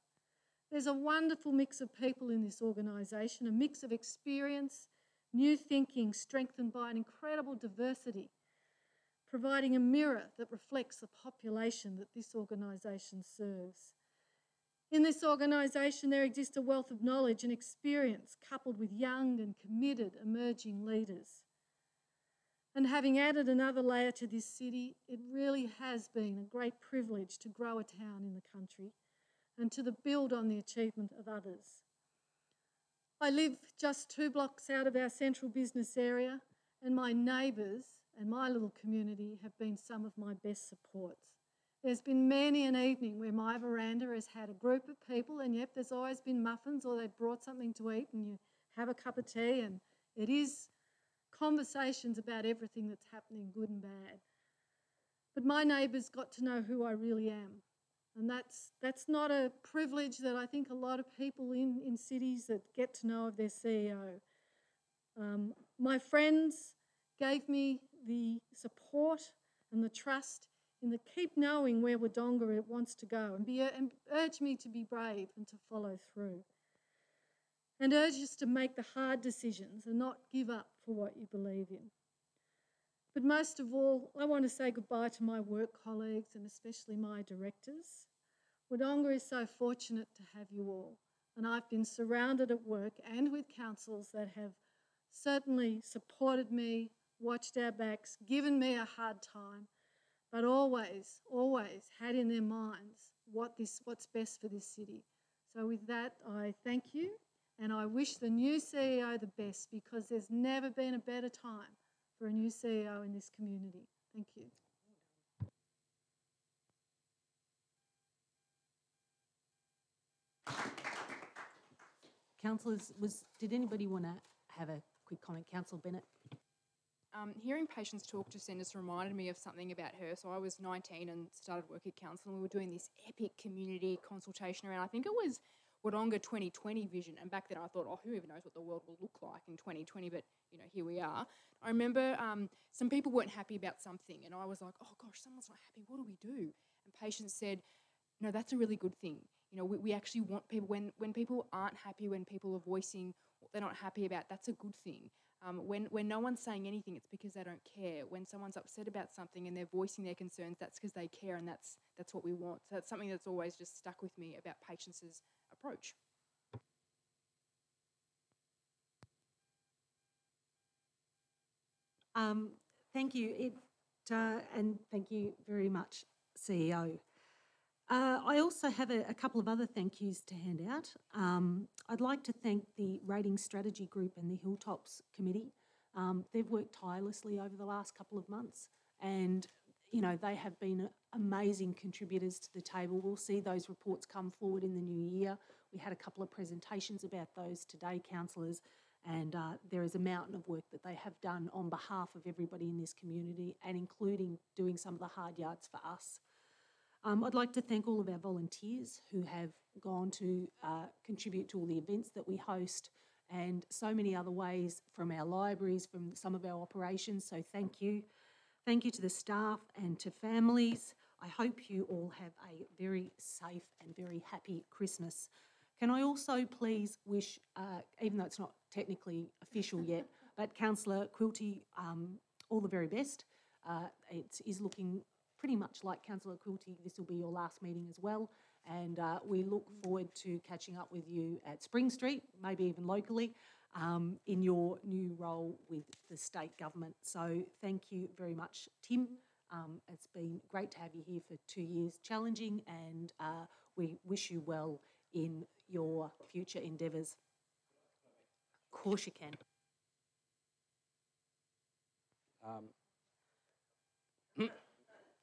D: There's a wonderful mix of people in this organisation, a mix of experience, new thinking, strengthened by an incredible diversity, providing a mirror that reflects the population that this organisation serves. In this organisation, there exists a wealth of knowledge and experience coupled with young and committed emerging leaders. And having added another layer to this city, it really has been a great privilege to grow a town in the country and to build on the achievement of others. I live just 2 blocks out of our central business area, and my neighbours and my little community have been some of my best supports. There's been many an evening where my veranda has had a group of people, and yep, there's always been muffins or they've brought something to eat and you have a cup of tea, and it is conversations about everything that's happening, good and bad. But my neighbours got to know who I really am, and that's not a privilege that I think a lot of people in cities that get to know of their CEO. My friends gave me the support and the trust in the keep knowing where Wodonga wants to go and urge me to be brave and to follow through. And urge us to make the hard decisions and not give up for what you believe in. But most of all, I want to say goodbye to my work colleagues and especially my directors. Wodonga is so fortunate to have you all, and I've been surrounded at work and with councils that have certainly supported me, watched our backs, given me a hard time, but always, always had in their minds what's best for this city. So with that, I thank you, and I wish the new CEO the best, because there's never been a better time for a new CEO in this community. Thank you.
A: Councillors, did anybody want to have a quick comment? Councillor Bennett.
H: Hearing Patience talk just then just reminded me of something about her. So I was 19 and started work at council, and we were doing this epic community consultation around, I think it was Wodonga 2020 vision. And back then I thought, oh, who even knows what the world will look like in 2020? But, here we are. I remember some people weren't happy about something, and I was like, oh gosh, someone's not happy. What do we do? And Patience said, no, that's a really good thing. We actually want people, when people aren't happy, when people are voicing what they're not happy about, that's a good thing. When no one's saying anything, it's because they don't care. When someone's upset about something and they're voicing their concerns, that's because they care, and that's what we want. So that's something that's always just stuck with me about Patience's approach.
A: Thank you, and thank you very much, CEO. I also have a couple of other thank yous to hand out. I'd like to thank the Rating Strategy Group and the Hilltops Committee. They've worked tirelessly over the last couple of months, and they have been amazing contributors to the table. We'll see those reports come forward in the new year. We had a couple of presentations about those today, councillors, and there is a mountain of work that they have done on behalf of everybody in this community, and including doing some of the hard yards for us. I'd like to thank all of our volunteers who have gone to contribute to all the events that we host, and so many other ways from our libraries, from some of our operations, so thank you. Thank you to the staff and to families. I hope you all have a very safe and very happy Christmas. Can I also please wish, even though it's not technically official yet, but Councillor Quilty, all the very best. It is looking pretty much like Councillor Quilty, this will be your last meeting as well, and we look forward to catching up with you at Spring Street, maybe even locally, in your new role with the state government. So thank you very much, Tim. It's been great to have you here for 2 years, challenging, and we wish you well in your future endeavours. Of course you can.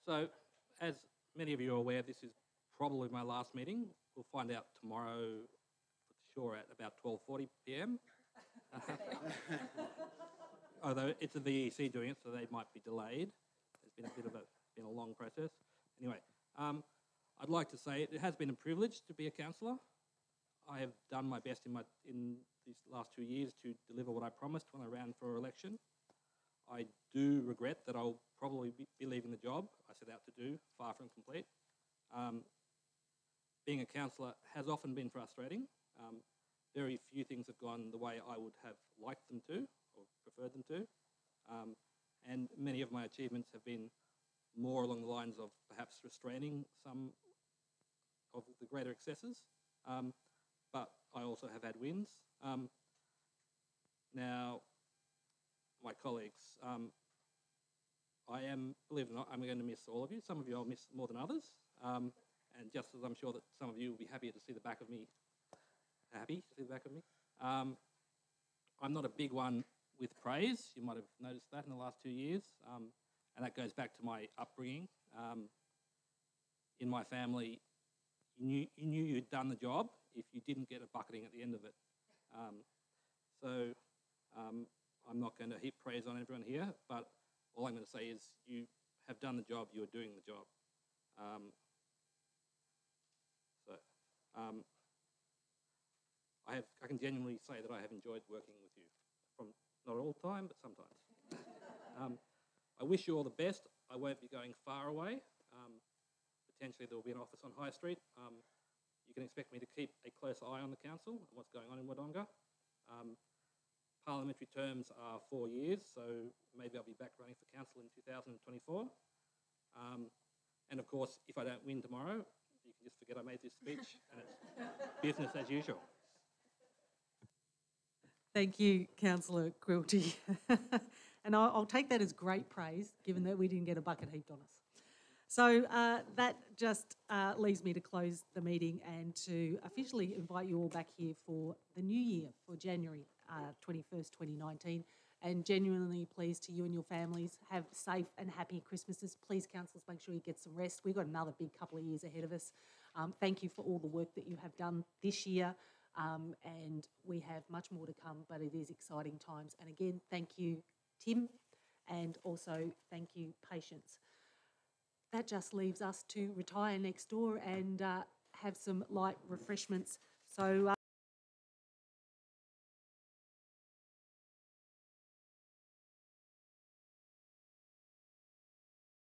F: So, as many of you are aware, this is probably my last meeting. We'll find out tomorrow for sure at about 12:40 p.m. Although it's the VEC doing it, so they might be delayed. It's been a long process. Anyway, I'd like to say it has been a privilege to be a councillor. I have done my best in these last 2 years to deliver what I promised when I ran for election. I do regret that I'll probably be leaving the job I set out to do, far from complete. Being a councillor has often been frustrating. Very few things have gone the way I would have liked them to, or preferred them to. And many of my achievements have been more along the lines of perhaps restraining some of the greater excesses. But I also have had wins. Now, my colleagues, I am, believe it or not, I'm going to miss all of you. Some of you I'll miss more than others. And just as I'm sure that some of you will be happy to see the back of me, I'm not a big one with praise. You might have noticed that in the last 2 years. And that goes back to my upbringing. In my family, you knew you'd done the job if you didn't get a bucketing at the end of it. I'm not going to heap praise on everyone here, but all I'm going to say is you have done the job, you are doing the job. I can genuinely say that I have enjoyed working with you, from not all the time, but sometimes. I wish you all the best. I won't be going far away. Potentially there will be an office on High Street. You can expect me to keep a close eye on the council and what's going on in Wodonga. Parliamentary terms are 4 years, so maybe I'll be back running for council in 2024. And of course, if I don't win tomorrow, you can just forget I made this speech and it's business as usual.
A: Thank you, Councillor Quilty. And I'll take that as great praise, given that we didn't get a bucket heaped on us. So that just leaves me to close the meeting and to officially invite you all back here for the new year, for January 21st, 2019. And genuinely pleased to you and your families. Have safe and happy Christmases. Please, councillors, make sure you get some rest. We've got another big couple of years ahead of us. Thank you for all the work that you have done this year. And we have much more to come, but it is exciting times. And again, thank you, Tim, and also thank you, Patience. That just leaves us to retire next door and have some light refreshments. So